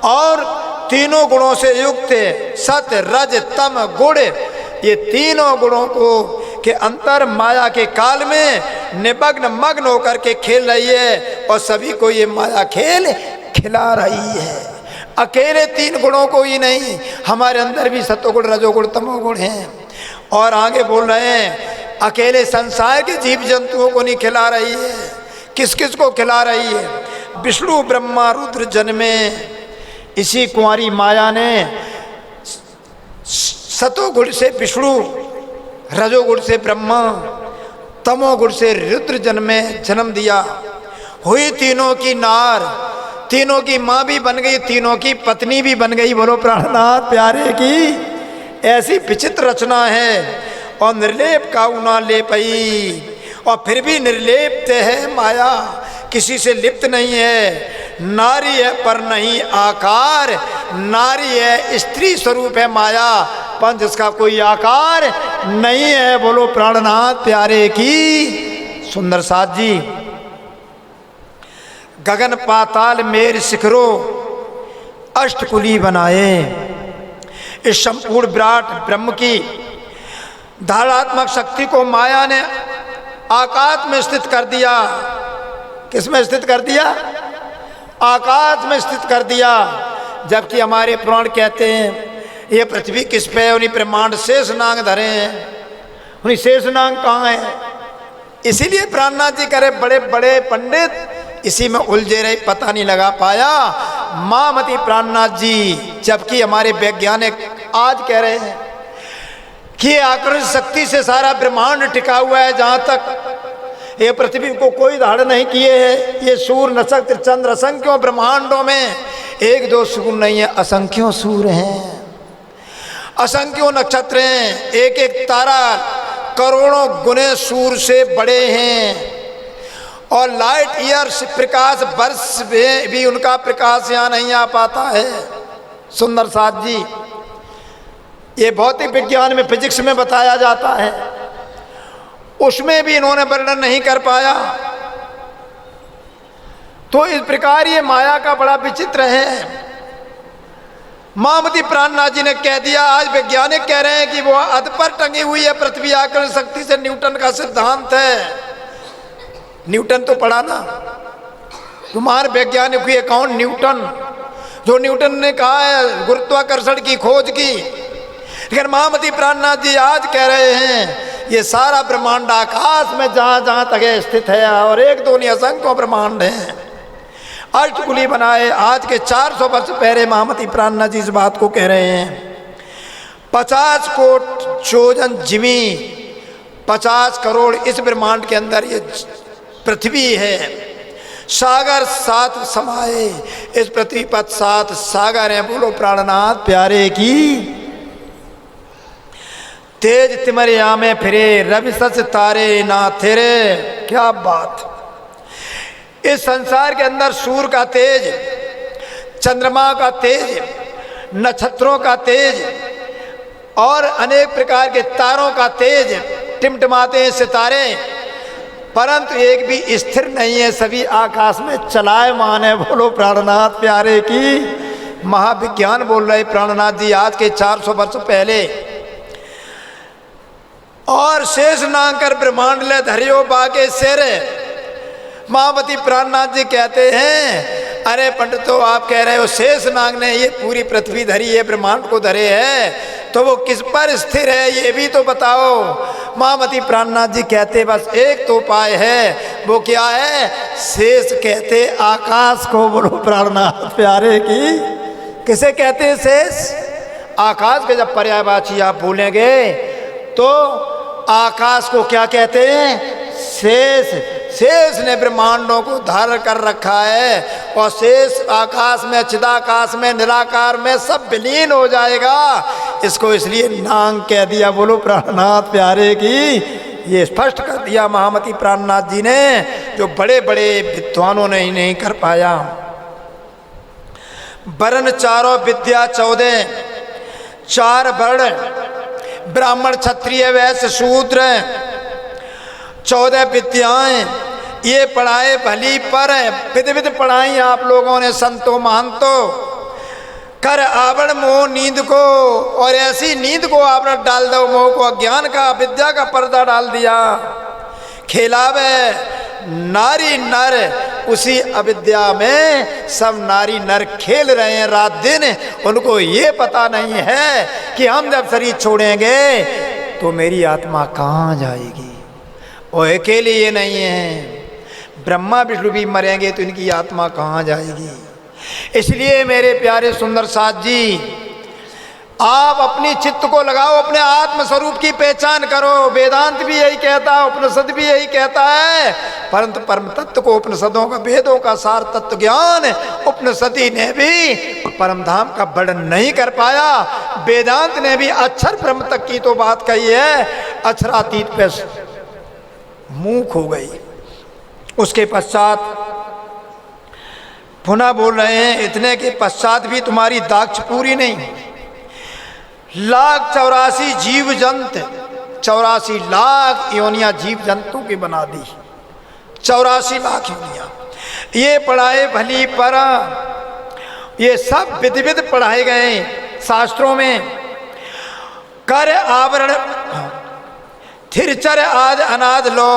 और तीनों गुणों से युक्त सत्य रज तम गुण, ये तीनों गुणों को के अंतर माया के काल में मग्न होकर के खेल रही है। और सभी को ये माया खेल खिला रही है। अकेले तीन गुणों को ही नहीं, हमारे अंदर भी सत्वगुण रजोगुण तमोगुण हैं। और आगे बोल रहे हैं अकेले संसार के जीव जंतुओं को नहीं खिला रही है, किस किस को खिला रही है? विष्णु ब्रह्मा रुद्र जन्मे। इसी कुंवारी माया ने सतोगुण से विष्णु, रजोगुण से ब्रह्मा, तमोगुण से रुद्र जन्म दिया। हुई तीनों की नार, तीनों की माँ भी बन गई, तीनों की पत्नी भी बन गई। बोलो प्राणनाथ प्यारे की। ऐसी विचित्र रचना है। और निर्लेप का उना ले पई, और फिर भी निर्लेप्त है माया, किसी से लिप्त नहीं है। नारी है पर नहीं आकार, नारी है स्त्री स्वरूप है माया, पर जिसका कोई आकार नहीं है। बोलो प्राणनाथ प्यारे की। सुंदर साथ जी, गगन पाताल मेर शिखरो अष्टकुली बनाए। इस संपूर्ण विराट ब्रह्म की धारणात्मक शक्ति को माया ने आकाश में स्थित कर दिया। किस में स्थित कर दिया? आकाश में स्थित कर दिया। जबकि हमारे पुराण कहते हैं ये पृथ्वी किस पे है, उन्हीं ब्रह्मांड शेष नाग धरे हैं, उन्हीं शेष नाग कहाँ है? इसीलिए प्राणनाथ जी करे बड़े बड़े पंडित इसी में उलझे रहे, पता नहीं लगा पाया। महामती प्राणनाथ जी, जबकि हमारे वैज्ञानिक आज कह रहे हैं कि आकर्षण शक्ति से सारा ब्रह्मांड टिका हुआ है। जहाँ तक ये पृथ्वी को कोई धारण नहीं किए है, ये सूर्य नक्षत्र चंद्र असंख्यों ब्रह्मांडों में एक दो सूर्य नहीं है, असंख्यों सूर्य हैं, असंख्यों नक्षत्र हैं, एक एक तारा करोड़ों गुने सूर्य से बड़े हैं, और लाइट ईयर्स प्रकाश वर्ष में भी उनका प्रकाश यहाँ नहीं आ पाता है। सुंदर साथ जी, ये भौतिक विज्ञान में, फिजिक्स में बताया जाता है, उसमें भी इन्होंने वर्णन नहीं कर पाया। तो इस प्रकार ये माया का बड़ा विचित्र है। महामती प्राणनाथ जी ने कह दिया, आज वैज्ञानिक कह रहे हैं कि वो अध पर टंगी हुई है पृथ्वी आकर्षण शक्ति से, न्यूटन का सिद्धांत है। न्यूटन तो पढ़ा ना, तुम्हारे वैज्ञानिक हुए कौन? न्यूटन, जो न्यूटन ने कहा है गुरुत्वाकर्षण की खोज की। लेकिन महामती प्राणनाथ जी आज कह रहे हैं ये सारा ब्रह्मांड आकाश में जहां जहां तक स्थित है, और एक दो नहीं असंख्यों ब्रह्मांड हैं। अष्टकुली बनाए आज के 400 वर्ष पहले महामती प्राणनाथ जी इस बात को कह रहे हैं। 50 कोट चोजन जिमी, 50 करोड़ इस ब्रह्मांड के अंदर ये पृथ्वी है। सागर 7 समाये, इस पृथ्वी पर 7 सागर हैं। बोलो प्राणनाथ प्यारे की। तेज तिमरिया में फिरे, रवि सच तारे ना तेरे। क्या बात! इस संसार के अंदर सूर्य का तेज, चंद्रमा का तेज, नक्षत्रों का तेज और अनेक प्रकार के तारों का तेज, टिमटिमाते हैं सितारे, परंतु एक भी स्थिर नहीं है, सभी आकाश में चलायमान है। बोलो प्राणनाथ प्यारे की। महाविज्ञान बोल रहे प्राणनाथ जी आज के 400 वर्ष पहले। और शेष नांकर ब्रह्मांड ले धरियो बाके सिर। महामती प्राणनाथ जी कहते हैं, अरे पंडित तो आप कह रहे हो शेष नाग ने ये पूरी पृथ्वी धरी है, ब्रह्मांड को धरे है, तो वो किस पर स्थिर है ये भी तो बताओ। महामती प्राणनाथ जी कहते बस एक तो उपाय है, वो क्या है? शेष कहते आकाश को। बोलो प्राणनाथ प्यारे की। किसे कहते हैं शेष? आकाश के जब पर्यायवाची आप बोलेंगे तो आकाश को क्या कहते हैं? शेष। शेष ने ब्रह्मांडों को धारण कर रखा है, और शेष आकाश में, चिदाकाश में, निराकार में सब विलीन हो जाएगा। इसको इसलिए नांग कह दिया। बोलो प्राणनाथ प्यारे की। ये स्पष्ट कर दिया महामती प्राणनाथ जी ने, जो बड़े बड़े विद्वानों ने ही नहीं कर पाया। वर्ण चारों विद्या 14, 4 वर्ण, ब्राह्मण क्षत्रिय वैश्य शूद्र, 14 विद्याएं ये पढ़ाए भली पर विध विध पढ़ाई आप लोगों ने संतो महंतो। कर आवरण मोह नींद को, और ऐसी नींद को आपने डाल दो, मोह को, अज्ञान का, विद्या का पर्दा डाल दिया। खेलावे नारी नर, उसी अविद्या में सब नारी नर खेल रहे हैं रात दिन। उनको ये पता नहीं है कि हम जब शरीर छोड़ेंगे तो मेरी आत्मा कहाँ जाएगी। और अकेले ये नहीं है, ब्रह्मा विष्णु भी मरेंगे तो इनकी आत्मा कहाँ जाएगी। इसलिए मेरे प्यारे सुंदर साथ जी, आप अपनी चित्त को लगाओ, अपने आत्म स्वरूप की पहचान करो। वेदांत भी यही कहता है, उपनिषद भी यही कहता है, परंतु परम तत्व को, उपनिषदों का, वेदों का सार तत्व ज्ञान उपनिषदी ने भी परम धाम का वर्णन नहीं कर पाया। वेदांत ने भी अक्षर ब्रह्म तक की तो बात कही है, अक्षरातीत पे मूक हो गई। उसके पश्चात पुनः बोल रहे हैं, इतने के पश्चात भी तुम्हारी दाक्ष पूरी नहीं। 1,84 जीव जंत, 84 लाख योनियां जीव जंतु की बना दी। 84 लाख योनियां ये पढ़ाए भली पर, ये सब विधि विध पढ़ाए गए शास्त्रों में। कर आवरण थिरचर आज अनाद लो,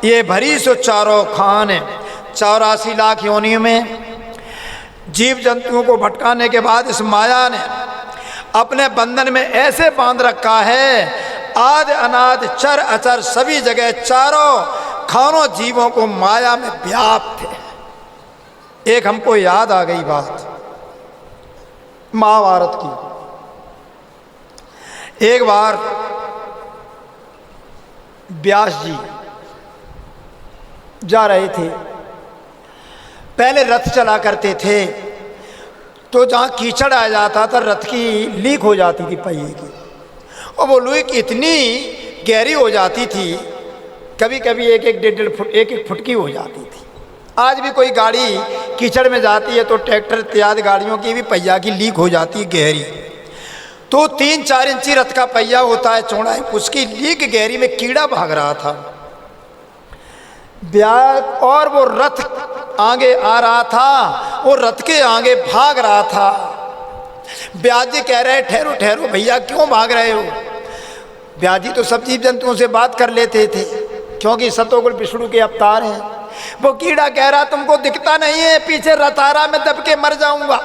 ये भरी सो चारों खान। 84 लाख योनियों में जीव जंतुओं को भटकाने के बाद इस माया ने अपने बंधन में ऐसे बांध रखा है, आद अनाद चर अचर सभी जगह चारों खानों जीवों को माया में व्याप्त है। एक हमको याद आ गई बात महाभारत की। एक बार व्यास जी जा रहे थे, पहले रथ चला करते थे, तो जहाँ कीचड़ आ जाता था रथ की लीक हो जाती थी पहिए की, और वो लोहे की इतनी गहरी हो जाती थी, कभी कभी 1-1 फुट 1-1 फुट की हो जाती थी। आज भी कोई गाड़ी कीचड़ में जाती है तो ट्रैक्टर इत्यादि गाड़ियों की भी पहिया की लीक हो जाती है गहरी, तो 3-4 इंची रथ का पहिया होता है चौड़ाई, उसकी लीक गहरी में कीड़ा भाग रहा था और वो रथ आगे आ रहा था, वो रथ के आगे भाग रहा था। ब्यास जी कह रहे हैं ठहरो ठहरो भैया, क्यों भाग रहे हो? ब्यास जी तो सब जीव जंतुओं से बात कर लेते थे क्योंकि सतोगुण विष्णु के अवतार हैं। वो कीड़ा कह रहा तुमको दिखता नहीं है, पीछे रथ आ रहा, मैं दब के मर जाऊंगा।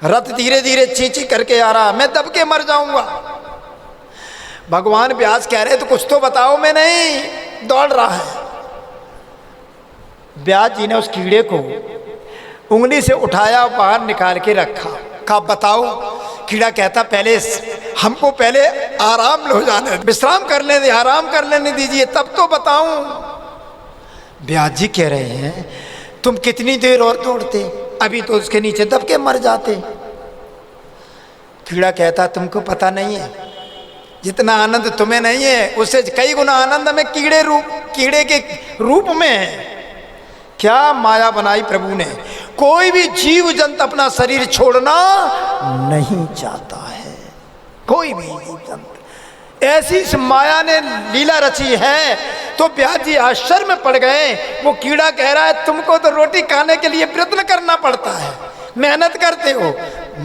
रथ धीरे धीरे चींची करके आ रहा, मैं दब के मर जाऊंगा। भगवान व्यास कह रहे तो कुछ तो बताओ, मैं नहीं दौड़ रहा है। व्यास जी ने उस कीड़े को उंगली से उठाया, बाहर निकाल के रखा, कहा बताओ। कीड़ा कहता पहले हमको पहले आराम हो जाने, विश्राम कर लेने, आराम कर लेने दीजिए तब तो बताऊं। व्यास जी कह रहे हैं तुम कितनी देर और दौड़ते, अभी तो उसके नीचे दब के मर जाते। कीड़ा कहता तुमको पता नहीं है, जितना आनंद तुम्हें नहीं है उससे कई गुना आनंद हमें कीड़े के रूप में है। क्या माया बनाई प्रभु ने, कोई भी जीव जंतु अपना शरीर छोड़ना नहीं चाहता है, कोई भी जीव जंतु। ऐसी इस माया ने लीला रची है। तो व्यास जी आश्चर्य में पड़ गए। वो कीड़ा कह रहा है तुमको तो रोटी खाने के लिए प्रयत्न करना पड़ता है, मेहनत करते हो,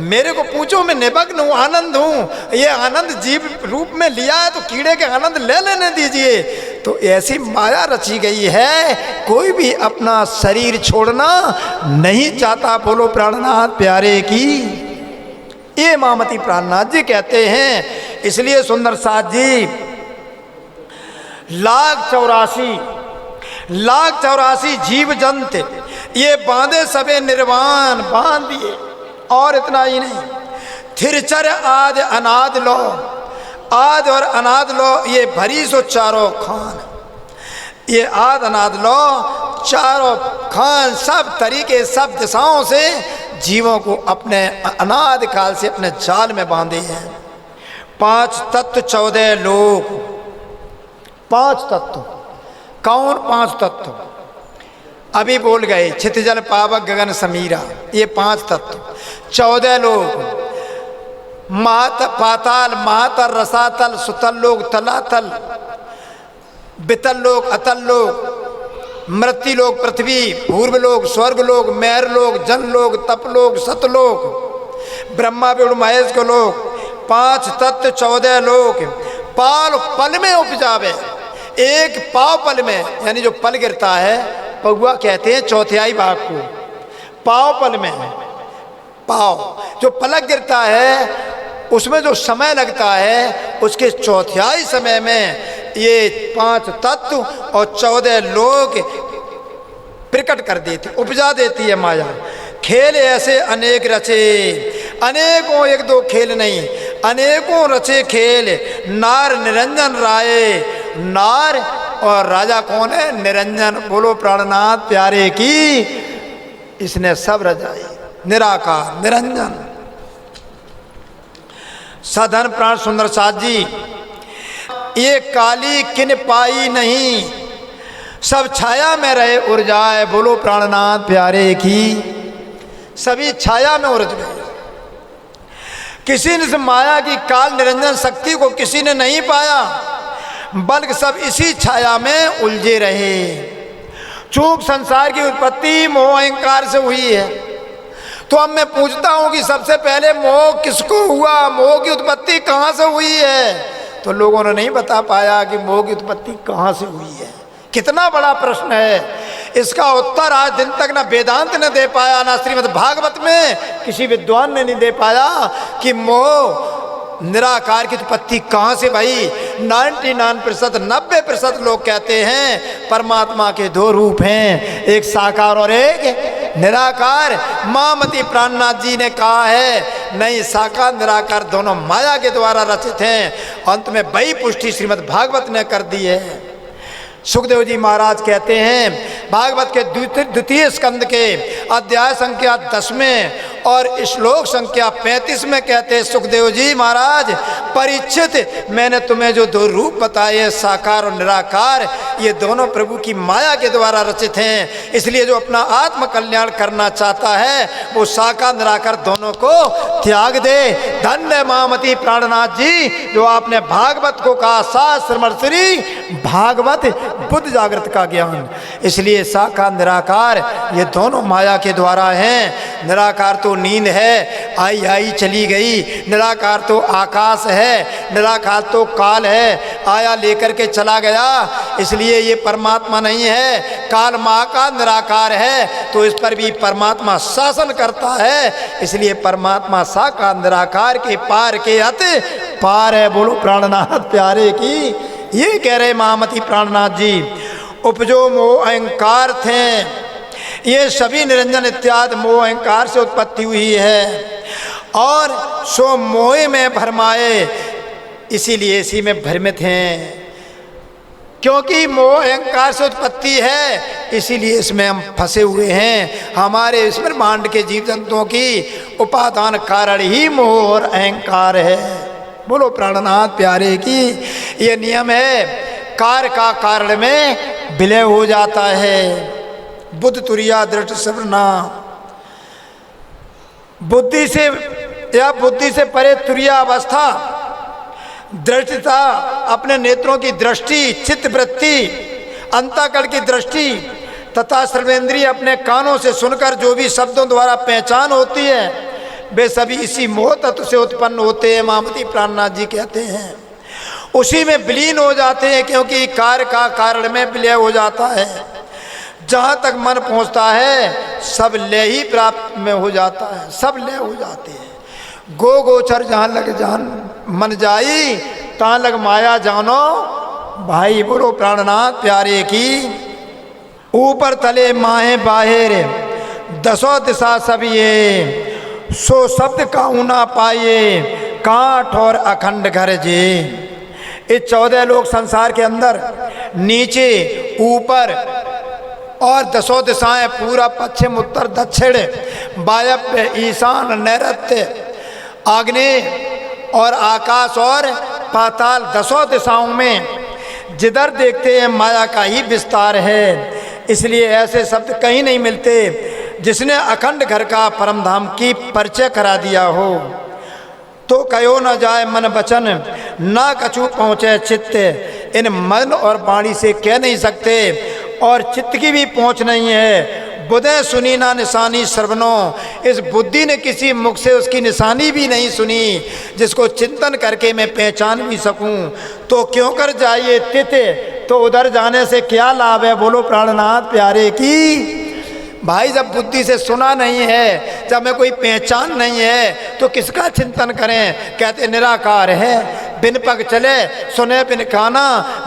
मेरे को पूछो मैं निमग्न हूँ, आनंद हूँ। ये आनंद जीव रूप में लिया है तो कीड़े के आनंद ले लेने दीजिए। तो ऐसी माया रची गई है, कोई भी अपना शरीर छोड़ना नहीं चाहता। बोलो प्राणनाथ प्यारे की। ये महामती प्राणनाथ जी कहते हैं। इसलिए सुंदर साथ जी 1,84,000 जीव जंत ये बांधे सबे निर्वाण बांध दिए। और इतना ही नहीं, थिरचर आद अनाद लो, आद और अनाद लो ये भरी सो चारों खान। ये आद अनाद लो चारों खान सब तरीके सब दिशाओं से जीवों को अपने अनाद काल से अपने जाल में बांधे हैं। 5 तत्व 14 लोग। 5 तत्व कौन? 5 तत्व अभी बोल गए, छितजल पावक गगन समीरा, ये 5 तत्व। 14 लोग, मात पाताल महातल रसातल सुतल लोग तलातल बितल लोग अतल लोग मृत्यु लोग पृथ्वी पूर्व लोग स्वर्ग लोग मेहर लोग जन लोग तप लोग सतलोक ब्रह्मा विष्णु महेश को लोग। 5 तत्व 14 लोग पाल पल में उपजावे। एक पाव पल में, यानी जो पल गिरता है पौआ कहते हैं चौथाई भाग को, पाव पल में। पाव जो पलक गिरता है उसमें जो समय लगता है उसके चौथाई समय में ये 5 तत्व और 14 लोग प्रकट कर देते, उपजा देती है माया। खेल ऐसे अनेक रचे, अनेकों 1-2 खेल नहीं, अनेकों रचे खेल। नार निरंजन राय, नार और राजा कौन है? निरंजन। बोलो प्राणनाथ प्यारे की। इसने सब रचाई, निराकार निरंजन। साधन प्राण सुंदर साथ जी, ये काली किन पाई नहीं, सब छाया में रहे उड़ जाए। बोलो प्राणनाथ प्यारे की। सभी छाया में उड़ गए। किसी ने माया की काल निरंजन शक्ति को किसी ने नहीं पाया, बल्कि सब इसी छाया में उलझे रहे। चूंकि संसार की उत्पत्ति मोह अहंकार से हुई है, तो अब मैं पूछता हूं कि सबसे पहले मोह किसको हुआ, मोह की उत्पत्ति कहां से हुई है? तो लोगों ने नहीं बता पाया कि मोह की उत्पत्ति कहां से हुई है। कितना बड़ा प्रश्न है। इसका उत्तर आज दिन तक ना वेदांत ने दे पाया, ना श्रीमद् भागवत में किसी विद्वान ने नहीं दे पाया कि मोह निराकार की उत्पत्ति कहाँ से भाई। 99% 90% लोग कहते हैं परमात्मा के 2 रूप हैं, एक साकार और एक निराकार। महामती प्राणनाथ जी ने कहा है नहीं, साकार निराकार दोनों माया के द्वारा रचित हैं। अंत में वही पुष्टि श्रीमद् भागवत ने कर दी है। सुखदेव जी महाराज कहते हैं भागवत के द्वितीय स्कंद के अध्याय संख्या 10 में और श्लोक संख्या 35 में कहते हैं, सुखदेव जी महाराज, परीक्षित, मैंने तुम्हें जो दो रूप बताए, साकार और निराकार, ये दोनों प्रभु की माया के द्वारा रचित हैं। इसलिए जो अपना आत्म कल्याण करना चाहता है वो साकार निराकार दोनों को त्याग दे। धन्य महामती प्राणनाथ जी, जो आपने भागवत को कहा, शास्त्रमर्षि भागवत बुद्ध जागृत का ज्ञान। इसलिए साकार निराकार ये दोनों माया के द्वारा हैं। निराकार तो नींद है, आई आई चली गई। निराकार तो आकाश है, निराकार तो काल है, आया लेकर के चला गया। इसलिए ये परमात्मा नहीं है। काल महाकाल निराकार है, तो इस पर भी परमात्मा शासन करता है। इसलिए परमात्मा साकार निराकार के पार के अति पार है। बोलो प्राणनाथ प्यारे की। ये कह रहे महामती प्राणनाथ जी, उपजो मोह अहंकार थे, ये सभी निरंजन इत्यादि मोह अहंकार से उत्पत्ति हुई है, और सो मोह में भरमाए, इसीलिए इसी में भ्रमित हैं। क्योंकि मोह अहंकार से उत्पत्ति है, इसीलिए इसमें हम फंसे हुए हैं। हमारे इस ब्रह्मांड के जीव जंतुओं की उपादान कारण ही मोह और अहंकार है। बोलो प्राणनाथ प्यारे की। ये नियम है, कार्य का कारण में विलय हो जाता है। बुद्ध तुरिया दृष्ट सवरना, बुद्धि से या बुद्धि से परे तुरिया अवस्था, दृष्टता, अपने नेत्रों की दृष्टि, चित्त वृत्ति, अंतःकरण की दृष्टि तथा सर्वेंद्रिय अपने कानों से सुनकर जो भी शब्दों द्वारा पहचान होती है, वे सभी इसी मोह तत्व से उत्पन्न होते हैं। महामती प्राणनाथ जी कहते हैं, उसी में विलीन हो जाते हैं, क्योंकि कार्य का कारण में विलय हो जाता है। जहाँ तक मन पहुँचता है सब लय ही प्राप्त में हो जाता है, सब लय हो जाते हैं। गो गोचर जहाँ लग जान मन जाई, तहाँ लग माया जानो भाई। बोलो प्राणनाथ प्यारे की। ऊपर तले माहे बाहेर, दसों दिशा सब ये, सो शब्द काहू ना पाए, कांठ और अखंड घर जे। इस 14 लोक संसार के अंदर नीचे ऊपर और दसों दिशाएं, पूरा पश्चिम उत्तर दक्षिण वायव्य ईशान नैऋत्य आग्नेय और आकाश और पाताल, दसों दिशाओं में जिधर देखते हैं माया का ही विस्तार है। इसलिए ऐसे शब्द कहीं नहीं मिलते जिसने अखंड घर का परम धाम की परिचय करा दिया हो। तो कहो न जाए मन वचन, ना कछु पहुँचे चित्त, इन मन और वाणी से कह नहीं सकते, और चित्त की भी पहुँच नहीं है। बुद्धे सुनी ना निशानी श्रवणो, इस बुद्धि ने किसी मुख से उसकी निशानी भी नहीं सुनी जिसको चिंतन करके मैं पहचान भी सकूं। तो क्यों कर जाइए तिथे, तो उधर जाने से क्या लाभ है। बोलो प्राणनाथ प्यारे की। भाई जब बुद्धि से सुना नहीं है, जब मैं कोई पहचान नहीं है, तो किसका चिंतन करें। कहते निराकार है, बिन पग चले सुने बिन खाना,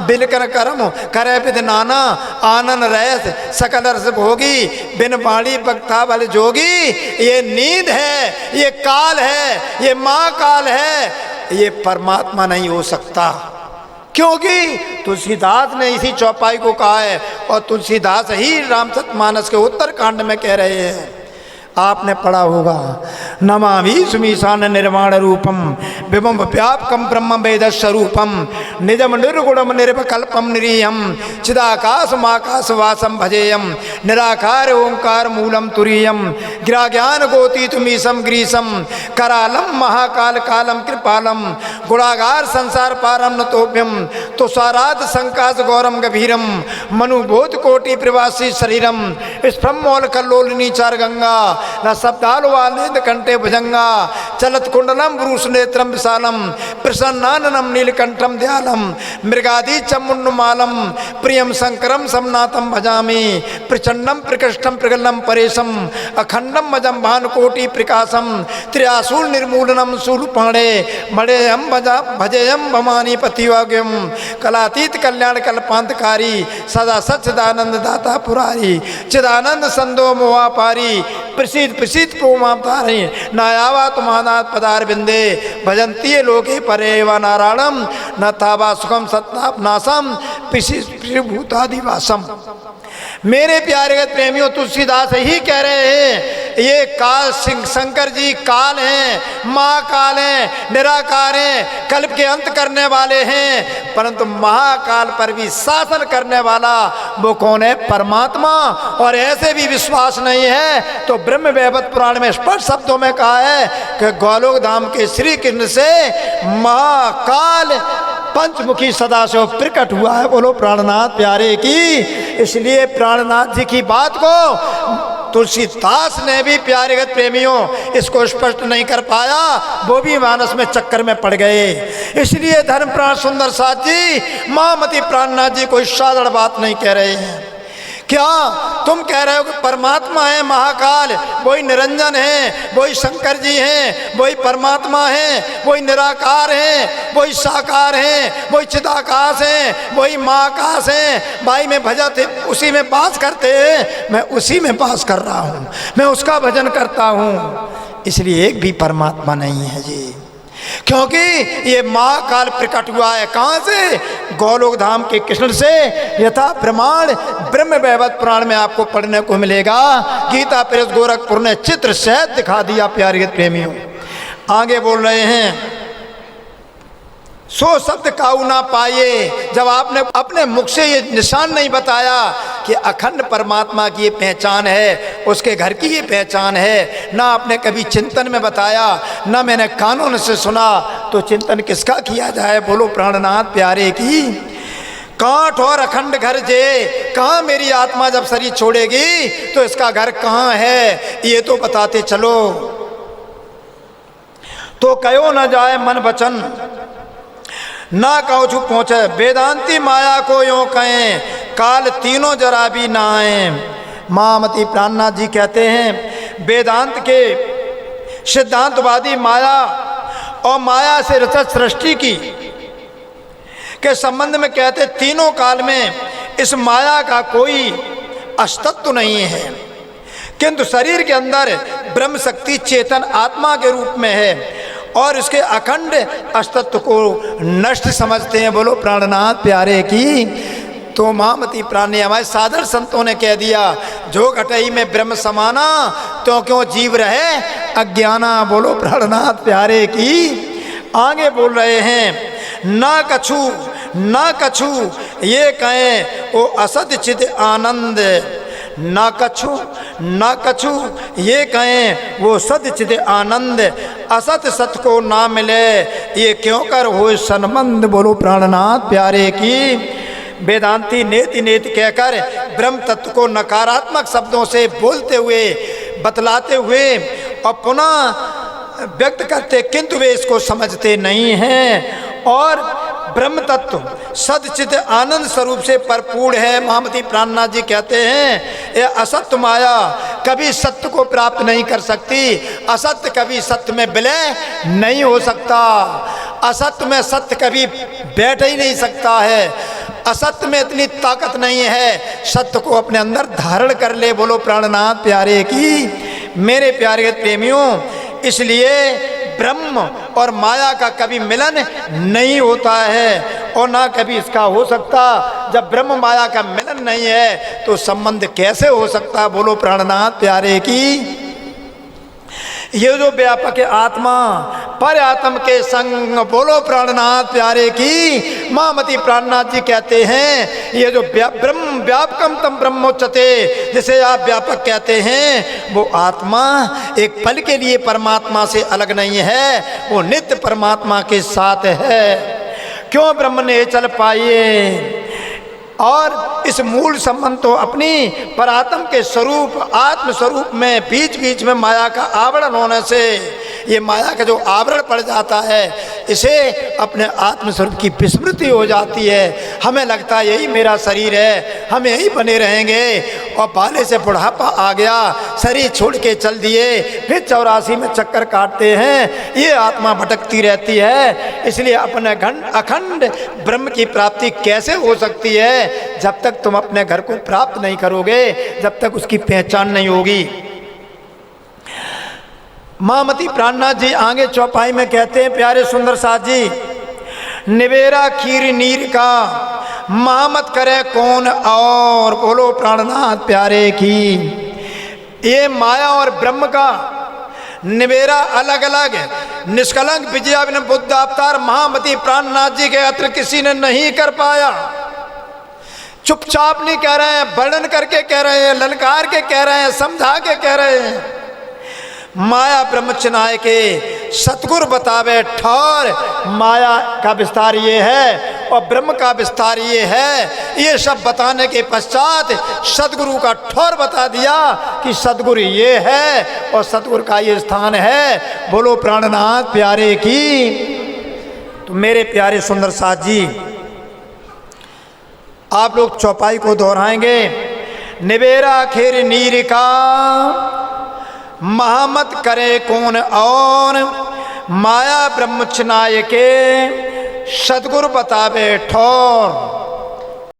बिन कर कर्म करे बिन नाना, आनंद रैस सकल रस भोगी, बिन बाणी बक्ता बल जोगी। ये नींद है, ये काल है, ये महाकाल है, ये परमात्मा नहीं हो सकता। क्योंकि तुलसीदास ने इसी चौपाई को कहा है, और तुलसीदास ही रामचरितमानस के उत्तरकांड में कह रहे हैं। आपने पढ़ा होगा, नमामि सुमीशान निर्वाण रूपम विभम व्यापकम ब्रह्म वेद स्वरूपम निजम निर्गुणम निर्विकल्पम निरीयम चिदाकाश माकाश वासम भजेयम निराकार ओंकार मूलम तुरीयम गिराज्ञान गोती तुमीशम ग्रीसम करालम महाकाल कालम कृपालम गुणागार संसार पारम नतोभ्यम तुषाराध संकाश गौरम गभीरम मनुबोध कोटि प्रवासी शरीरम स्फमोल कल्लोलिनी चार गंगा न शब्दालु वालेंद कंठे भुजंगा चलत कुंडलम ब्रूस नेत्रम विशालम प्रसन्नाननम नीलकंठम दयालम मृगादि चमुन्नमालम प्रियम शंकरम समनाथम भजामि प्रचंडम प्रकृष्टम प्रगलम परेशम अखंडम मजम भानुकोटि प्रकाशम त्रियासूल निर्मूलनम शूलपाणे मणेयम भजेयम भवानी पतिवाग्यम कलातीत कल्याण कल्पांतकारी सदा सच्चिदानंद दाता पुरारी चिदानंद संदो मोहापारी प्रसिद्ध प्रसिद्ध प्रोमावतारी नायावा तुम्हानाथ पदार बिंदे भजंती लोके परे व नारायणम न तावा सुखम सत्ताप नासम भूतादिवासम। मेरे प्यारे प्रेमियों, तुलसीदास ही कह रहे हैं, ये काल सिंह शंकर जी काल हैं, महाकाल हैं, निराकार हैं, कल्प के अंत करने वाले हैं, परंतु महाकाल पर भी शासन करने वाला वो कौन है? परमात्मा। और ऐसे भी विश्वास नहीं है तो ब्रह्म वैवर्त पुराण में स्पष्ट शब्दों में कहा है कि गोलोक धाम के श्री कृष्ण से महाकाल पंचमुखी सदाशिव प्रकट हुआ है। बोलो प्राणनाथ प्यारे की। इसलिए प्राणनाथ जी की बात को तुलसीदास ने भी प्यारे प्रेमियों इसको स्पष्ट नहीं कर पाया, वो भी मानस में चक्कर में पड़ गए। इसलिए धर्म प्राण सुंदर साथ जी महामती प्राणनाथ जी कोई साधारण बात नहीं कह रहे हैं। क्या तुम कह रहे हो कि परमात्मा है महाकाल, वही निरंजन है, वही शंकर जी हैं, वही परमात्मा है, वही निराकार हैं, वही साकार हैं, वही चिदाकाश हैं, वही महाकाश हैं। भाई मैं भजन थे उसी में बास करते हैं, मैं उसी में बास कर रहा हूँ, मैं उसका भजन करता हूँ। इसलिए एक भी परमात्मा नहीं है जी, क्योंकि ये महाकाल प्रकट हुआ है कहाँ से? गोलोक धाम के कृष्ण से। यथा प्रमाण ब्रह्म वैवर्त पुराण में आपको पढ़ने को मिलेगा। गीता प्रेस गोरखपुर ने चित्र सहित दिखा दिया प्यारे प्रेमियों। आगे बोल रहे हैं, सो शब्द काऊ ना पाए। जब आपने अपने मुख से ये निशान नहीं बताया कि अखंड परमात्मा की ये पहचान है, उसके घर की ये पहचान है, ना आपने कभी चिंतन में बताया, ना मैंने कानून से सुना, तो चिंतन किसका किया जाए? बोलो प्राणनाथ प्यारे की। कांठ और अखंड घर जे, कहाँ मेरी आत्मा जब शरीर छोड़ेगी तो इसका घर कहाँ है, ये तो बताते चलो। तो कहो न जाए मन वचन, ना कहो छू पहुँचे, वेदांती माया को यूँ कहें, काल तीनों जरा भी ना आए। महामती प्राणनाथ जी कहते हैं, वेदांत के सिद्धांतवादी माया और माया से रचित सृष्टि की के संबंध में कहते तीनों काल में इस माया का कोई अस्तित्व नहीं है, किंतु शरीर के अंदर ब्रह्म शक्ति चेतन आत्मा के रूप में है और इसके अखंड अस्तित्व को नष्ट समझते हैं। बोलो प्राणनाथ प्यारे की। तो महामती प्राण ने हमारे साधर संतों ने कह दिया, जो घटई में ब्रह्म समाना तो क्यों जीव रहे अज्ञाना। बोलो प्राणनाथ प्यारे की। आगे बोल रहे हैं, ना कछु ये कहें ओ असत चिद आनंद, ना कछु ये कहें वो सद चिद आनंद, असत सत को ना मिले ये क्यों कर हो संबंध। बोलो प्राणनाथ प्यारे की। वेदांती नेति नेति कहकर ब्रह्म तत्व को नकारात्मक शब्दों से बोलते हुए बतलाते हुए और पुनः व्यक्त करते, किंतु वे इसको समझते नहीं हैं और ब्रह्म तत्व सदचित आनंद स्वरूप से भरपूर है। महामती प्राणनाथ जी कहते हैं, ये असत्य माया कभी सत्य को प्राप्त नहीं कर सकती, असत्य कभी सत्य में विलय नहीं हो सकता, असत्य में सत्य कभी बैठ ही नहीं सकता है, असत्य में इतनी ताकत नहीं है, सत्य को अपने अंदर धारण कर ले। बोलो प्राणनाथ प्यारे की। मेरे प्यारे प्रेमियों, इसलिए ब्रह्म और माया का कभी मिलन नहीं होता है और ना कभी इसका हो सकता। जब ब्रह्म माया का मिलन नहीं है तो संबंध कैसे हो सकता? बोलो प्राणनाथ प्यारे की। ये जो व्यापक आत्मा पर आत्म के संग, बोलो प्राणनाथ प्यारे की। महामती प्राणनाथ जी कहते हैं, ये जो ब्रह्म व्यापकम तम ब्रह्मोच्यते, जिसे आप व्यापक कहते हैं, वो आत्मा एक पल के लिए परमात्मा से अलग नहीं है, वो नित्य परमात्मा के साथ है। क्यों ब्रह्म ने चल पाइए और इस मूल संबंध तो अपनी परात्म के स्वरूप आत्म स्वरूप में बीच बीच में माया का आवरण होने से ये माया का जो आवरण पड़ जाता है, इसे अपने आत्म स्वरूप की विस्मृति हो जाती है। हमें लगता है यही मेरा शरीर है, हम यही बने रहेंगे और पाले से बुढ़ापा आ गया, शरीर छोड़ के चल दिए, फिर 84 में चक्कर काटते हैं, ये आत्मा भटकती रहती है। इसलिए अपने अखंड ब्रह्म की प्राप्ति कैसे हो सकती है? जब तक तुम अपने घर को प्राप्त नहीं करोगे, जब तक उसकी पहचान नहीं होगी। महामती प्राणनाथ जी आगे चौपाई में कहते हैं, प्यारे सुंदर साथ जी, निवेरा खीर नीर का महामत करे कौन और। बोलो प्राणनाथ प्यारे की। ये माया और ब्रह्म का निवेरा अलग अलग है। निष्कलंक विजयावन बुद्ध अवतार महामती प्राणनाथ जी के अतिरिक्त किसी ने नहीं कर पाया। चुपचाप नहीं कह रहे हैं, वर्णन करके कह रहे हैं, ललकार के कह रहे हैं, समझा के कह रहे हैं। माया ब्रह्मचनाय के सतगुरु बतावे ठौर। माया का विस्तार ये है और ब्रह्म का विस्तार ये है। ये सब बताने के पश्चात सतगुरु का ठौर बता दिया कि सतगुरु ये है और सतगुरु का ये स्थान है। बोलो प्राणनाथ प्यारे की। तो मेरे प्यारे सुंदर साथ जी, आप लोग चौपाई को दोहराएंगे। निवेरा खेर नीर का महामत करे कौन और। माया ब्रह्मचनाय के सतगुरु बतावे ठौर।